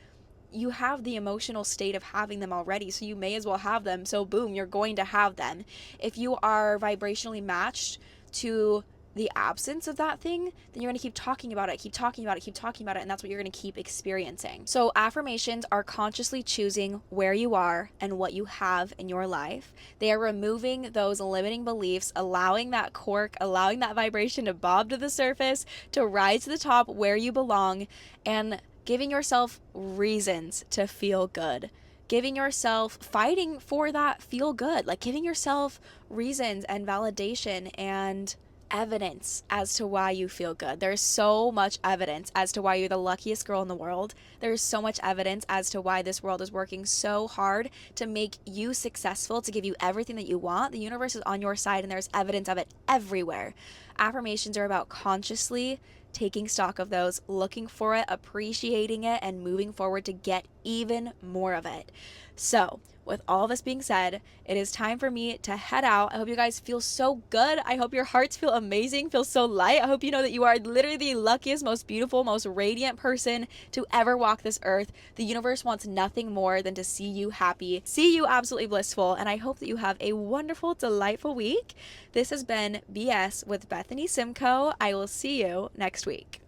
you have the emotional state of having them already, so you may as well have them. So boom, you're going to have them. If you are vibrationally matched to the absence of that thing, then you're going to keep talking about it, keep talking about it, keep talking about it, and that's what you're going to keep experiencing. So affirmations are consciously choosing where you are and what you have in your life. They are removing those limiting beliefs, allowing that cork, allowing that vibration to bob to the surface, to rise to the top where you belong, and giving yourself reasons to feel good. Giving yourself, fighting for that feel good, like giving yourself reasons and validation and evidence as to why you feel good. There's so much evidence as to why you're the luckiest girl in the world. There's so much evidence as to why this world is working so hard to make you successful, to give you everything that you want. The universe is on your side, and there's evidence of it everywhere. Affirmations are about consciously taking stock of those, looking for it, appreciating it, and moving forward to get even more of it. So, with all this being said, it is time for me to head out. I hope you guys feel so good. I hope your hearts feel amazing, feel so light. I hope you know that you are literally the luckiest, most beautiful, most radiant person to ever walk this earth. The universe wants nothing more than to see you happy, see you absolutely blissful, and I hope that you have a wonderful, delightful week. This has been BS with Bethany Simcoe. I will see you next week.